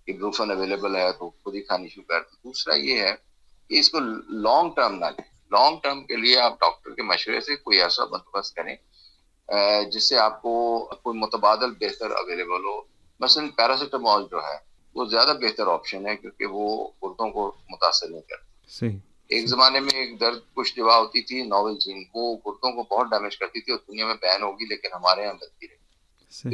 इब्रूफन अवेलेबल है तो खुद ही खानी शुरू कर दी। दूसरा ये है कि इसको लॉन्ग टर्म ना लें, लॉन्ग टर्म के लिए आप डॉक्टर के मशवरे से कोई ऐसा बंदोबस्त करें जिससे आपको कोई मुतबादल बेहतर अवेलेबल हो। मसलन पैरासीटामोल जो है वो ज्यादा बेहतर ऑप्शन है क्योंकि वो गुर्दों को मुतासर नहीं करती। एक जमाने में एक दर्द कुछ दवा होती थी नोवलजीन, वो गुर्दों को बहुत डैमेज करती थी और दुनिया में बैन होगी लेकिन हमारे यहाँ बनती रही। तो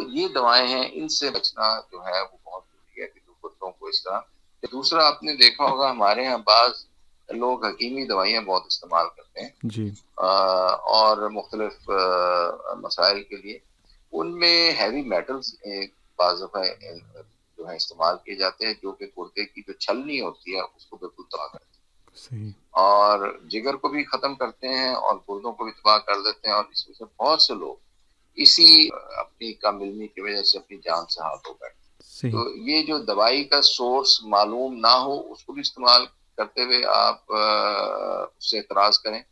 ये दवाएं हैं, इनसे बचना जो है वो बहुत जरूरी है कि जो गुर्दों को इस तरह। दूसरा आपने देखा होगा हमारे यहाँ बाज लोग हकीमी दवाइयाँ बहुत इस्तेमाल करते हैं जी, और मुख्तलिफ मसाइल के लिए, उनमें हैवी मेटल्स बाज़ दफ़ा जो है इस्तेमाल किए जाते हैं जो कि गुर्दे की जो छलनी होती है उसको बिल्कुल तबाह करती है। सही। और जिगर को भी खत्म करते हैं और गुर्दों को भी तबाह कर देते हैं, और इस वजह से बहुत से लोग इसी अपनी कामिलनी की वजह से अपनी जान से हाथ धो बैठते हैं। तो ये जो दवाई का सोर्स मालूम ना हो उसको भी इस्तेमाल करते हुए आप उससे एतराज करें,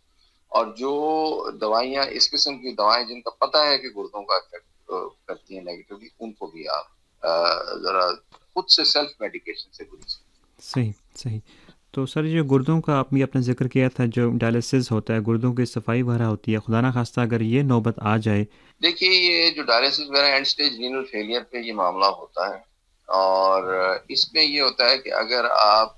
और जो दवाइयाँ इस किस्म की दवाएं जिनका पता है कि गुर्दों का इफेक्ट करती हैं नेगेटिवली, उनको भी आप जरा खुद से सेल्फ मेडिकेशन से गुजरें। सही सही। तो सर जो गुर्दों का आपने अपना जिक्र किया था, जो डायलिसिस होता है, गुर्दों की सफाई वगैरह होती है, खुदा ना खास्ता अगर ये नौबत आ जाए। देखिए ये जो डायलिसिस वगैरह एंड स्टेज रीनल फेलियर पे ये मामला होता है, और इसमें ये होता है कि अगर आप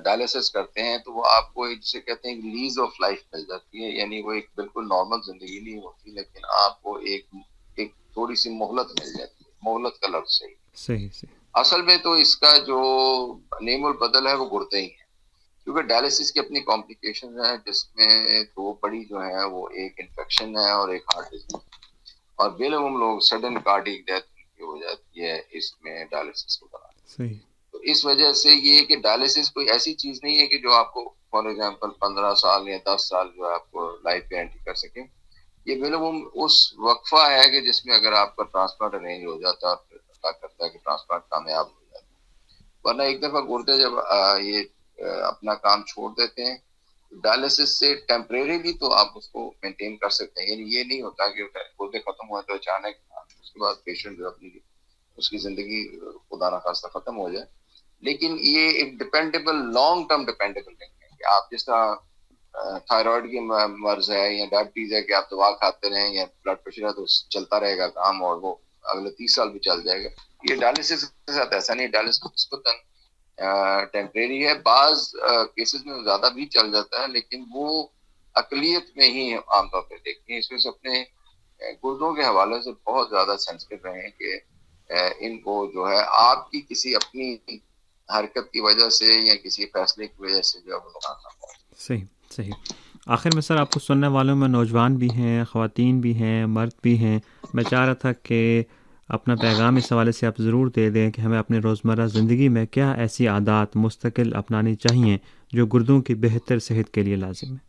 डायलिसिस करते हैं तो वो आपको एक जिसे कहते हैं लीज ऑफ लाइफ मिल जाती है, यानी वो एक बिल्कुल नॉर्मल जिंदगी नहीं होती, लेकिन आपको एक थोड़ी सी मोहलत मिल जाती है। मोहलत का लफ्ज सही सही। असल में तो इसका जो नेमुल बदल है वो गुर्दे ही है, क्योंकि डायलिसिस की अपनी कॉम्प्लिकेशन है, जिसमें दो बड़ी जो है वो एक इन्फेक्शन है और एक हार्ट डिजीज, और बेलुम लोग सडन कार्डियक डेथ हो जाती है इसमें डायलिसिस के दौरान। सही। तो इस वजह से ये कि डायलिसिस कोई ऐसी चीज नहीं है कि जो आपको फॉर एग्जांपल 15 साल या 10 साल जो आपको लाइफ गारंटी कर सके। ये बेलुम उस वक्फा है कि जिसमें अगर आपका ट्रांसप्लांट अरेंज हो जाता है, फिर पता करता है कि ट्रांसप्लांट कामयाब हो जाता है, वरना एक दफा गुर्दे जब ये अपना काम छोड़ देते हैं, डायलिसिस से टेम्परेरीली तो आप उसको मेंटेन कर सकते हैं, यानी ये नहीं होता कि गुर्दे खत्म हुए तो अचानक उसके बाद पेशेंट जो अपनी उसकी जिंदगी खुदा ना खास्ता खत्म हो जाए। लेकिन ये एक डिपेंडेबल लॉन्ग टर्म डिपेंडेबल नहीं है कि आप जिस तरह थायराइड की मर्ज है या डायबिटीज है कि आप दवा खाते रहें, या ब्लड प्रेशर है तो चलता रहेगा काम और वो अगले 30 साल भी चल जाएगा। ये डायलिसिस के साथ ऐसा नहीं, डायलिसिस टेम्परेरी है, बाज केसेस में ज्यादा भी चल जाता है, लेकिन वो अकलियत में ही आमतौर पर देखते हैं। इसमें से अपने गुर्दों के हवाले से बहुत ज्यादा सेंसिटिव रहे कि इनको जो है आपकी किसी अपनी हरकत की वजह से या किसी फैसले की वजह से जो है वो नुकसान ना हो। सही सही। आखिर में सर आपको सुनने वालों में नौजवान भी हैं, ख़वातीन भी हैं, मर्द भी हैं, मैं चाह रहा था कि अपना पैगाम इस हवाले से आप ज़रूर दे दें कि हमें अपनी रोज़मर्रा ज़िंदगी में क्या ऐसी आदत मुस्तकिल अपनानी चाहिए जो गुर्दों की बेहतर सेहत के लिए लाजिम है।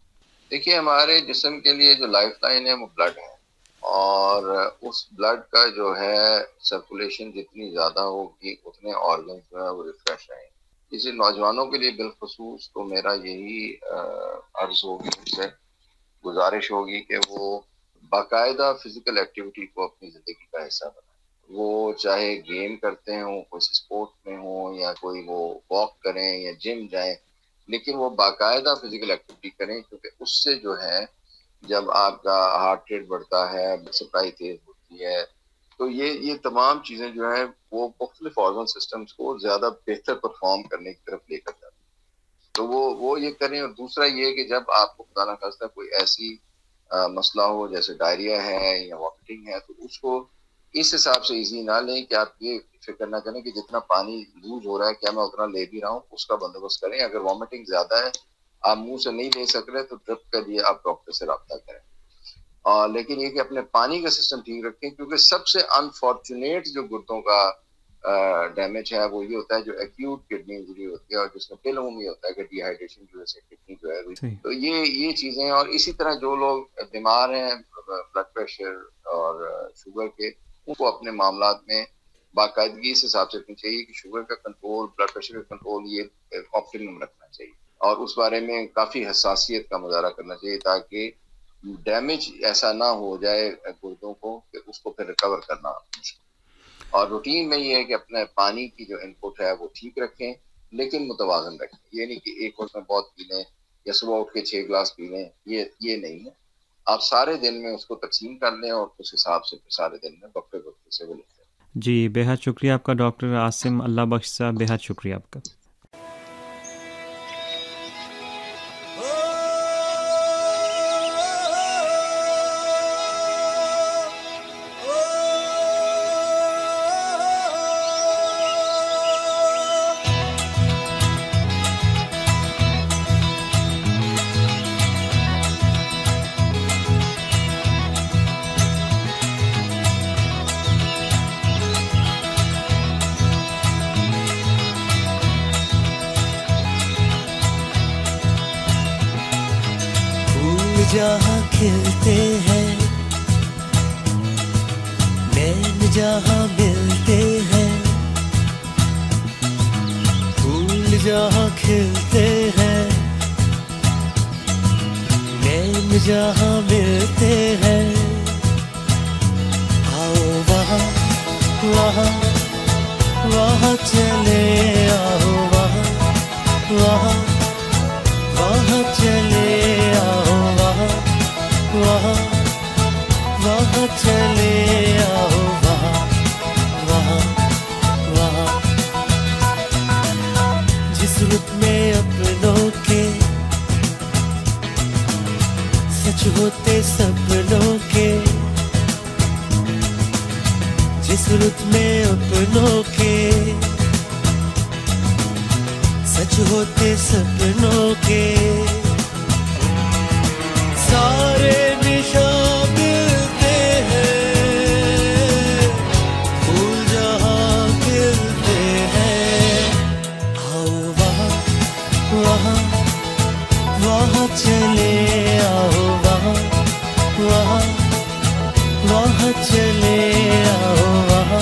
देखिए हमारे जिस्म के लिए जो लाइफ लाइन है वो ब्लड है, और उस ब्लड का जो है सर्कुलेशन जितनी ज़्यादा होगी उतने ऑर्गन जो है वो रिफ्रेश रहेंगे। इसी नौजवानों के लिए बिलखुसूस तो मेरा यही अर्ज होगी, उनसे गुजारिश होगी कि वो बाकायदा फिजिकल एक्टिविटी को अपनी ज़िंदगी का हिस्सा बनाएं। वो चाहे गेम करते हों, कोई स्पोर्ट में हो, या कोई वो वॉक करें या जिम जाएं, लेकिन वो बाकायदा फिजिकल एक्टिविटी करें, क्योंकि उससे जो है जब आपका हार्ट रेट बढ़ता है, ब्लड सप्लाई तेज होती है, तो ये तमाम चीज़ें जो है वो मुख्तलिफ ऑर्गन सिस्टम्स को ज़्यादा बेहतर परफॉर्म करने की तरफ लेकर जाती है। तो वो ये करें। और दूसरा ये कि जब आपको खुदा ना खास्ता कोई ऐसी मसला हो जैसे डायरिया है या वॉमिटिंग है, तो उसको इस हिसाब से इजी ना लें कि आप ये फिक्र ना करें कि जितना पानी लूज हो रहा है क्या मैं उतना ले भी रहा हूँ, उसका बंदोबस्त करें। अगर वॉमिटिंग ज़्यादा है, आप मुंह से नहीं ले सक रहे, तो ड्रिप के लिए आप डॉक्टर से रब्ता करें। और लेकिन ये कि अपने पानी का सिस्टम ठीक रखें, क्योंकि सबसे अनफॉर्चुनेट जो गुर्दों का डैमेज है वो ये होता है जो एक्यूट किडनी इंजरी होती है, और जिसमें बिलकुल ये होता है कि डिहाइड्रेशन की वजह से किडनी जो है, तो ये चीज़ें। और इसी तरह जो लोग बीमार हैं ब्लड प्रेशर और शुगर के, उनको अपने मामलात में बाकायदगी इस हिसाब से रखनी चाहिए कि शुगर का कंट्रोल, ब्लड प्रेशर का कंट्रोल ये ऑप्टिमम रखना चाहिए, और उस बारे में काफ़ी हसासियत का मुजाहरा करना चाहिए ताकि डैमेज ऐसा ना हो जाए गुर्दों को कि उसको फिर रिकवर करना मुश्किल। और रूटीन में ये है कि अपने पानी की जो इनपुट है वो ठीक रखें, लेकिन मुतवाज़न रखें। ये नहीं कि एक वक्त में बहुत पी लें या सुबह उठ के 6 गिलास पी लें, ये नहीं है। आप सारे दिन में उसको तकसीम कर लें और उस हिसाब से सारे दिन में वक्त से वो लेते हैं। जी बेहद शुक्रिया आपका डॉक्टर आसिम अल्लाह बख्श साहब, बेहद शुक्रिया आपका। जहाँ खिलते हैं, नैन जहाँ मिलते हैं, फूल जहाँ खिलते हैं, नैन जहाँ मिलते हैं, आओ वहाँ वहाँ वहाँ चले, आओ वहाँ वहाँ वहाँ चले, आओ वहाँ वहाँ वहाँ चले, आओ वहाँ वहाँ वहाँ। जिस रुत में अपनों के सच होते सपनों के, जिस रुत में अपनों के सच होते सपनों के, सारे निशान मिलते हैं, फूल जहाँ खिलते हैं, आओ वहाँ वहाँ वहाँ चले, आओ वहाँ वहाँ वहाँ चले, आओ वहाँ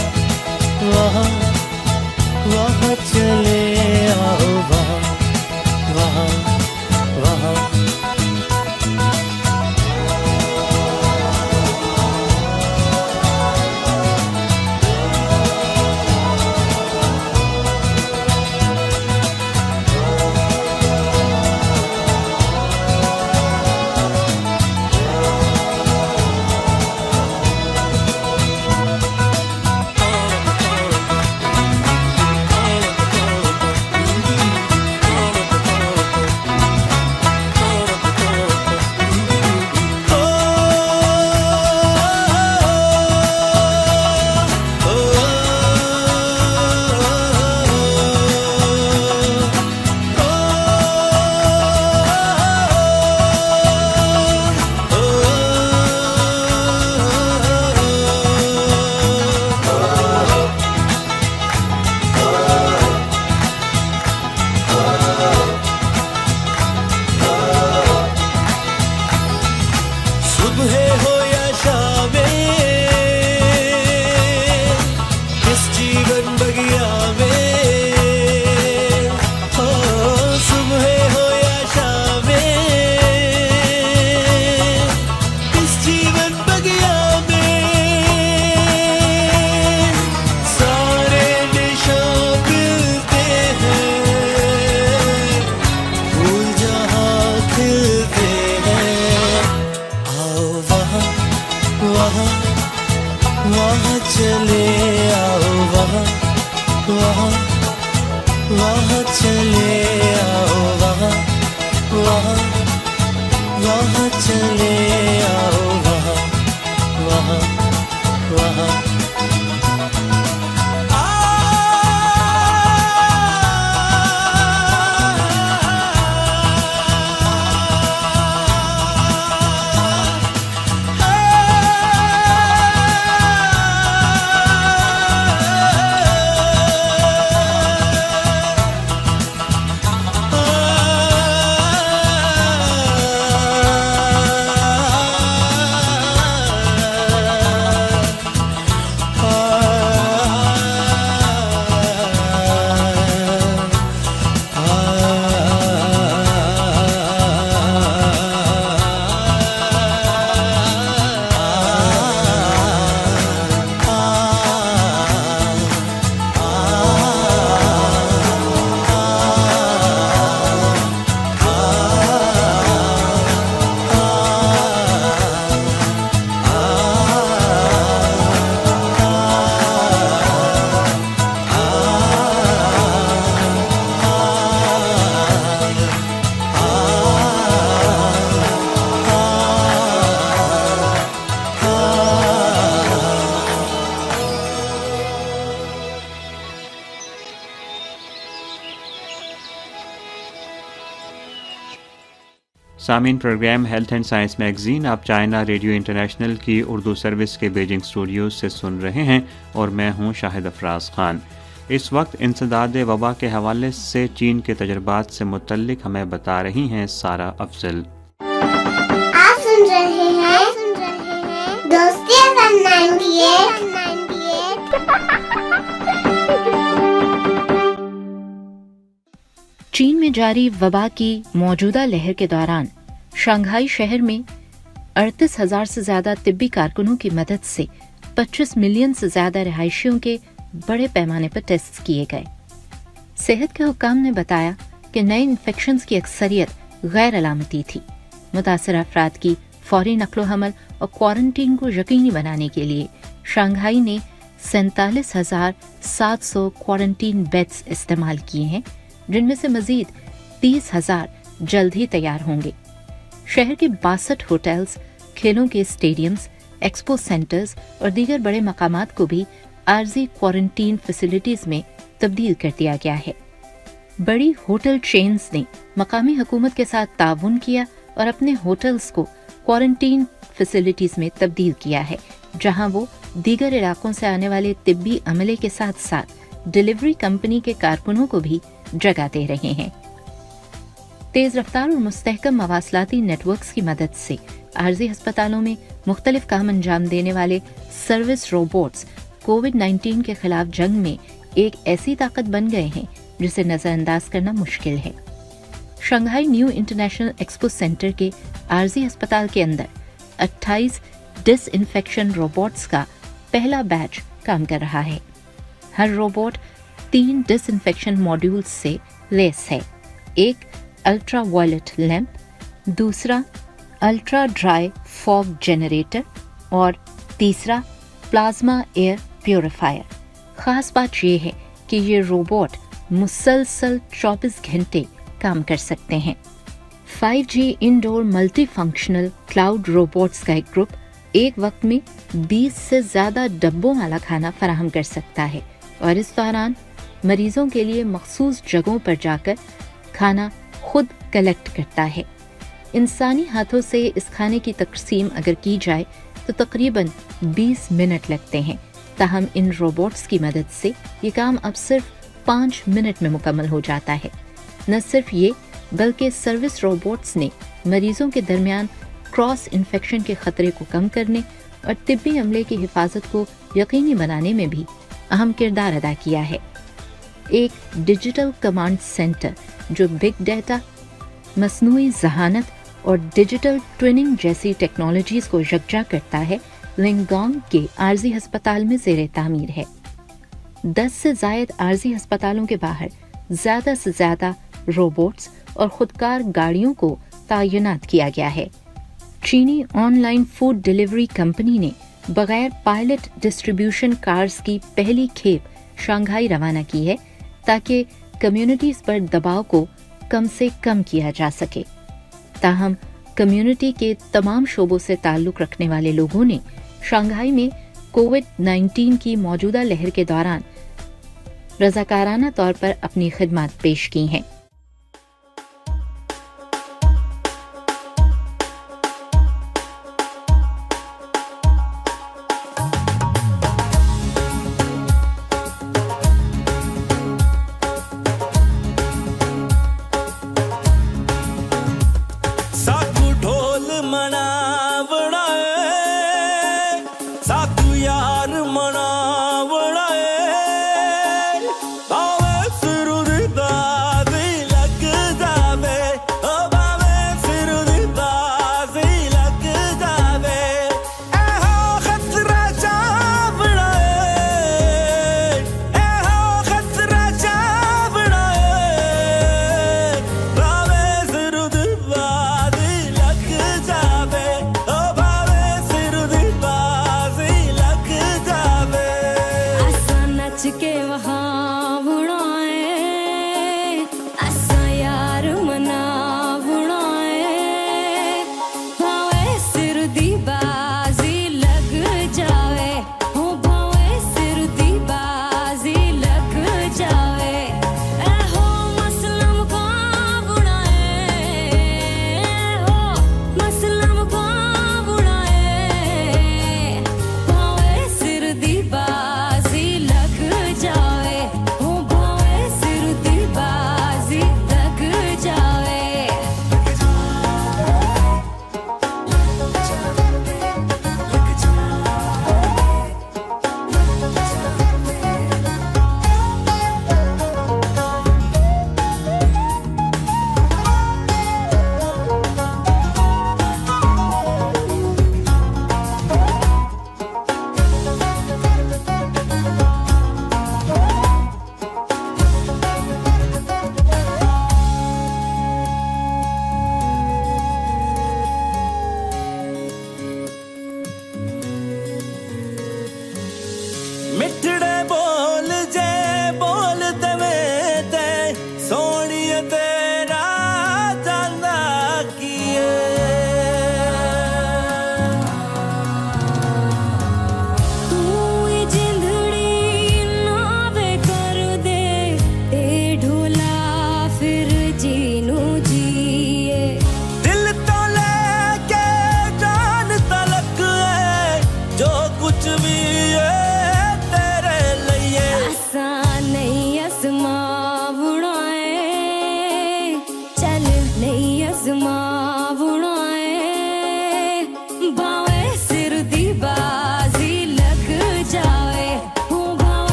वहाँ वहाँ चले, आओ वहाँ वहाँ वहाँ। सामीन program health and science magazine आप चाइना रेडियो इंटरनेशनल की उर्दू सर्विस के बीजिंग स्टूडियोज से सुन रहे हैं और मैं हूं शाहिद अफराज खान। इस वक्त इंसदाद वबा के हवाले से चीन के तजर्बात से मुतल्लिक हमें बता रही हैं सारा अफजल। आप चीन में जारी वबा की मौजूदा लहर के दौरान शंघाई शहर में 38,000 से ज्यादा तिब्बी कारकुनों की मदद से 25 मिलियन से ज्यादा रिहायशियों के बड़े पैमाने पर टेस्ट किए गए। सेहत के हुक्काम ने बताया कि नए इन्फेक्शंस की अक्सरियत गैर अलामती थी। मुतासर अफराद की फौरी नकलो हमल और क्वारंटीन को यकीनी बनाने के लिए शंघाई ने 47,700 क्वारंटीन बेड्स इस्तेमाल किए हैं, जिनमें से मजीद 30,000 जल्द ही तैयार होंगे। शहर के 62 होटल्स, खेलों के स्टेडियम्स, एक्सपो सेंटर्स और दीगर बड़े मकामात को भी आर्जी क्वारंटीन फैसिलिटीज में तब्दील कर दिया गया है। बड़ी होटल चेन्स ने मकामी हुकूमत के साथ ताउन किया और अपने होटल्स को क्वारंटीन फैसिलिटीज में तब्दील किया है, जहां वो दीगर इलाकों से आने वाले तिब्बी अमले के साथ साथ डिलीवरी कंपनी के कारकुनों को भी जगह दे रहे हैं। तेज रफ्तार और मुस्तहकम मवासलाती नेटवर्क्स की मदद से आर्जी अस्पतालों में मुख्तलिफ काम अंजाम देने वाले सर्विस रोबोट्स कोविड-19 के खिलाफ जंग में एक ऐसी ताकत बन गए हैं जिसे नजरअंदाज करना मुश्किल है। Shanghai new international expo centre के आर्जी अस्पताल के अंदर 28 डिसइंफेक्शन रोबोट्स का पहला बैच काम कर रहा है। हर रोबोट 3 डिसइंफेक्शन मॉड्यूल्स से लैस है। एक अल्ट्रा वायलेट लैंप, दूसरा अल्ट्रा ड्राई फॉग जनरेटर और तीसरा प्लाज्मा एयर प्यूरिफायर। खास बात यह है कि ये रोबोट मुसलसल 24 घंटे काम कर सकते हैं। 5G indoor multi functional cloud robots का एक ग्रुप एक वक्त में 20 से ज्यादा डब्बों वाला खाना फराहम कर सकता है और इस दौरान मरीजों के लिए मखसूस जगहों पर जाकर खाना खुद कलेक्ट करता है। इंसानी हाथों से इस खाने की तकसीम अगर की जाए तो तकरीबन 20 मिनट लगते हैं, ताहम इन रोबोट्स की मदद से ये काम अब सिर्फ 5 मिनट में मुकम्मल हो जाता है। न सिर्फ ये बल्कि सर्विस रोबोट्स ने मरीजों के दरमियान क्रॉस इन्फेक्शन के खतरे को कम करने और तिब्बी अमले की हिफाजत को यकीनी बनाने में भी अहम किरदार अदा किया है। एक डिजिटल कमांड सेंटर जो बिग डेटा, मसनूई ज़हानत और डिजिटल ट्विनिंग जैसी टेक्नोलॉजीज को यकजा करता है, लिंगोंग के आर्जी अस्पताल में ज़ेरे तामीर है। 10 से ज़ायद आर्जी अस्पतालों के बाहर ज़्यादा से ज़्यादा रोबोट्स और खुदकार गाड़ियों को तैनात किया गया है। चीनी ऑनलाइन फूड डिलीवरी कंपनी ने बगैर पायलट डिस्ट्रीब्यूशन कार्स की पहली खेप शंघाई रवाना की है ताकि कम्युनिटीज पर दबाव को कम से कम किया जा सके। ताहम कम्युनिटी के तमाम शोबों से ताल्लुक रखने वाले लोगों ने शंघाई में कोविड-19 की मौजूदा लहर के दौरान रजाकाराना तौर पर अपनी खिदमत पेश की हैं। All that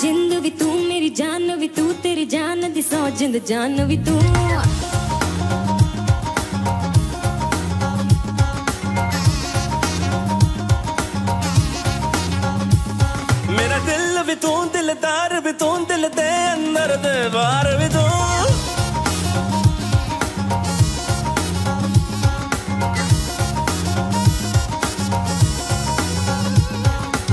जिंद भी तू मेरी जान भी तू तेरी जान दी सौ जिंद जान भी तू मेरा दिल भी तू दिलदार भी तू दिल दे अंदर दे बाहर भी तू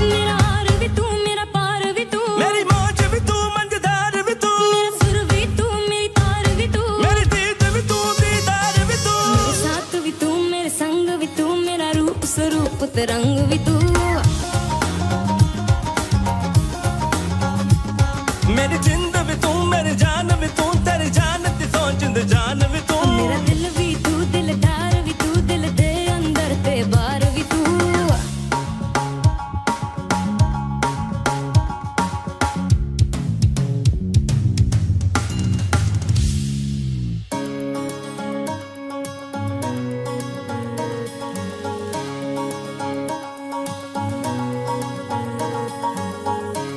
मेरा हार भी तू मेरा पार भी तू मेरी मौज भी तू मंजदार भी तू मेरा सुर भी तू मेरी तार भी तू मेरी दीद भी तू दीदार भी तू मेरे साथ भी तू मेरे संग भी तू मेरा रूप स्वरूप रंग भी तू मेरी जिंद भी तू मेरी जान भी तू तेरी जान दी सौ जिंद जान भी तू मेरा दिल भी तू दिलदार भी तू दिल दे अंदर ते बाहर भी तू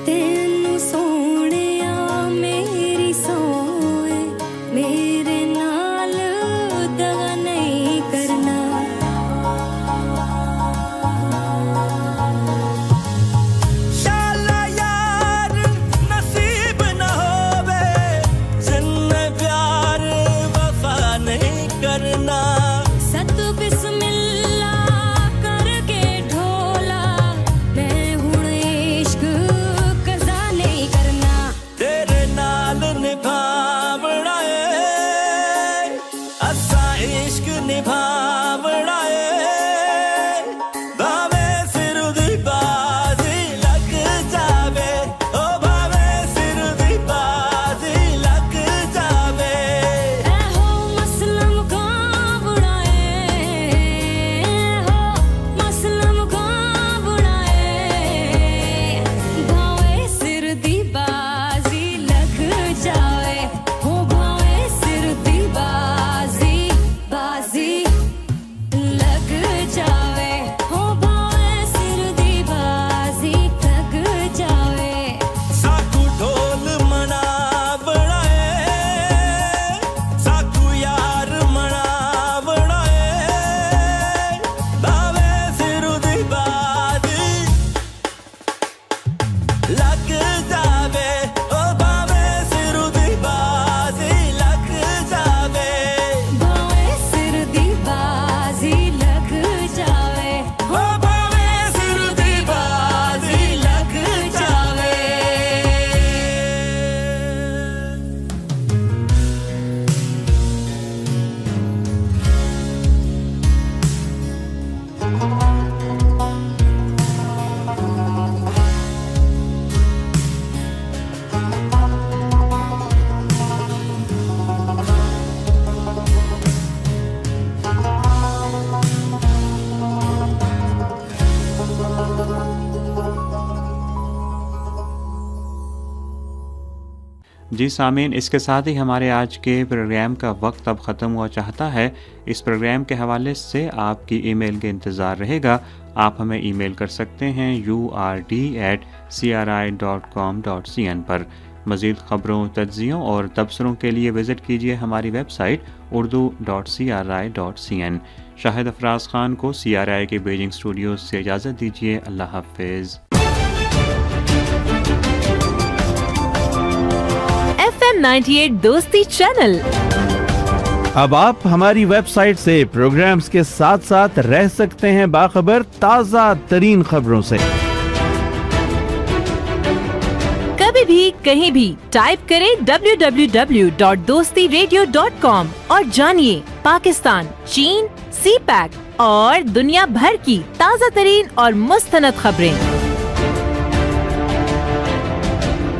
तेनू सोहणिया मेरी सोए मेरे नाल दगा नहीं करना शाला यार नसीब न होवे जिन्ने प्यार वफा नहीं करना सत बिस्मिल्लाह करके ढोला मैं हुण इश्क कज़ा नहीं करना तेरे नाल निभावना है असा इश्क निभावना है भावे सिर दी बाजी लग जावे ओ भावे सिर दी बाजी लग जावे ऐ हो मसला मुकाबला हो मसला मुकाबला भावे सिर दी बाजी लग जाए हो भावे सिर दी बाजी बाजी लग जावे हो भावे सिर दी बाजी लग जावे साकू ढोल मनावना है साकू यार मनावना है भावे सिर दी बाजी लग जावे ओ भावे सिर दी बाजी लग जावे भावे सिर दी बाजी लग जावे ओ भावे सिर दी बाजी लग जावे जी सामीन, इसके साथ ही हमारे आज के प्रोग्राम का वक्त अब ख़त्म हुआ चाहता है। इस प्रोग्राम के हवाले से आपकी ईमेल के इंतज़ार रहेगा। आप हमें ईमेल कर सकते हैं urt@cri.com.cn पर। मज़ीद ख़बरों, तज्ज़ियों और तबसरों के लिए विज़िट कीजिए हमारी वेबसाइट urdu.cri.cn। शाहिद अफराज ख़ान को CRI के बीजिंग स्टूडियो से इजाज़त दीजिए। अल्लाह हाफ़िज़। FM 98 दोस्ती चैनल। अब आप हमारी वेबसाइट से प्रोग्राम्स के साथ साथ रह सकते हैं बाखबर ताज़ा तरीन खबरों से। कभी भी कहीं भी टाइप करें www.dostiradio.com और जानिए पाकिस्तान, चीन, CPAC और दुनिया भर की ताज़ा तरीन और मुस्तनद खबरें।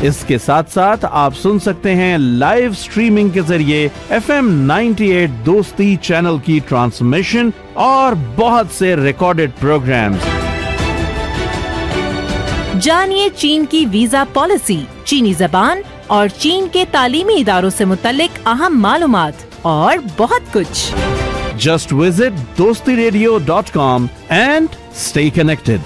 इसके साथ साथ आप सुन सकते हैं लाइव स्ट्रीमिंग के जरिए FM 98 दोस्ती चैनल की ट्रांसमिशन और बहुत से रिकॉर्डेड प्रोग्राम्स। जानिए चीन की वीजा पॉलिसी, चीनी जबान और चीन के तालीमी इदारों से मुतल्लिक अहम मालूमात और बहुत कुछ। Just visit dostiradio.com and stay connected.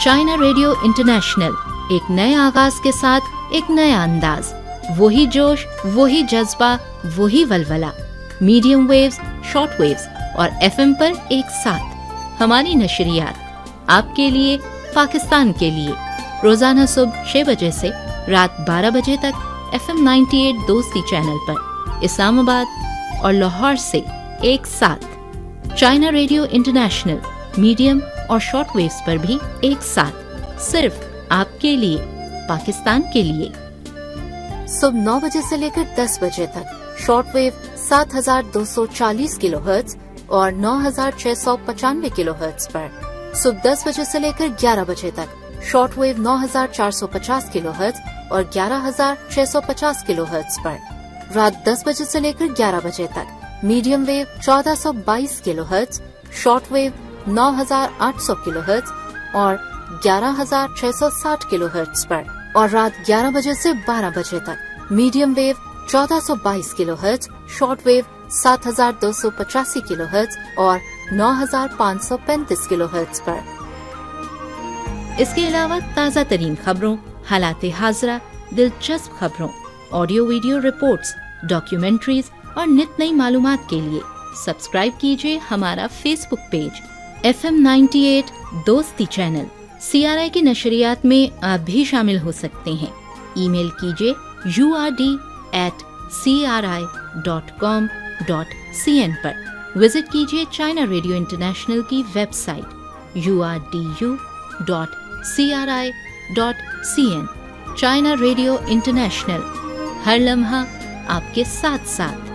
China radio international, एक नए आगाज के साथ एक नया अंदाज, वही जोश, वही जज्बा, वही वलवला। मीडियम वेव्स, शॉर्ट वेव्स और एफएम पर एक साथ हमारी नशरियात आपके लिए, पाकिस्तान के लिए। रोजाना सुबह 6 बजे से रात 12 बजे तक FM 98 दोस्ती चैनल पर, इस्लामाबाद और लाहौर से एक साथ। चाइना रेडियो इंटरनेशनल मीडियम और शॉर्ट वेव्स पर भी एक साथ, सिर्फ आपके लिए, पाकिस्तान के लिए। सुबह 9 बजे से लेकर 10 बजे तक शॉर्ट वेव 7240 किलोहर्ट्ज और 9695 किलोहर्ट्ज पर। सुबह 10 बजे से लेकर 11 बजे तक शॉर्ट वेव 9450 किलोहर्ट्ज और 11650 किलोहर्ट्ज पर। रात 10 बजे से लेकर 11 बजे तक medium wave 1422 kilohertz, short wave 9800 kilohertz और 11660 किलोहर्ट्ज पर। और रात 11 बजे से 12 बजे तक medium wave 1422 kilohertz, short wave 7285 kilohertz और 9535 किलोहर्ट्ज पर। इसके अलावा ताज़ा तरीन खबरों, हालात हाजरा, दिलचस्प खबरों, ऑडियो वीडियो रिपोर्ट्स, डॉक्यूमेंट्रीज और नित नई मालूमात के लिए सब्सक्राइब कीजिए हमारा फेसबुक पेज FM 98 दोस्ती चैनल। CRI की नशरियात में आप भी शामिल हो सकते हैं। ईमेल कीजिए urd@cri.com.cn पर। विजिट कीजिए चाइना रेडियो इंटरनेशनल की website urdu.cri.cn। China radio international, हर लम्हा आपके साथ साथ।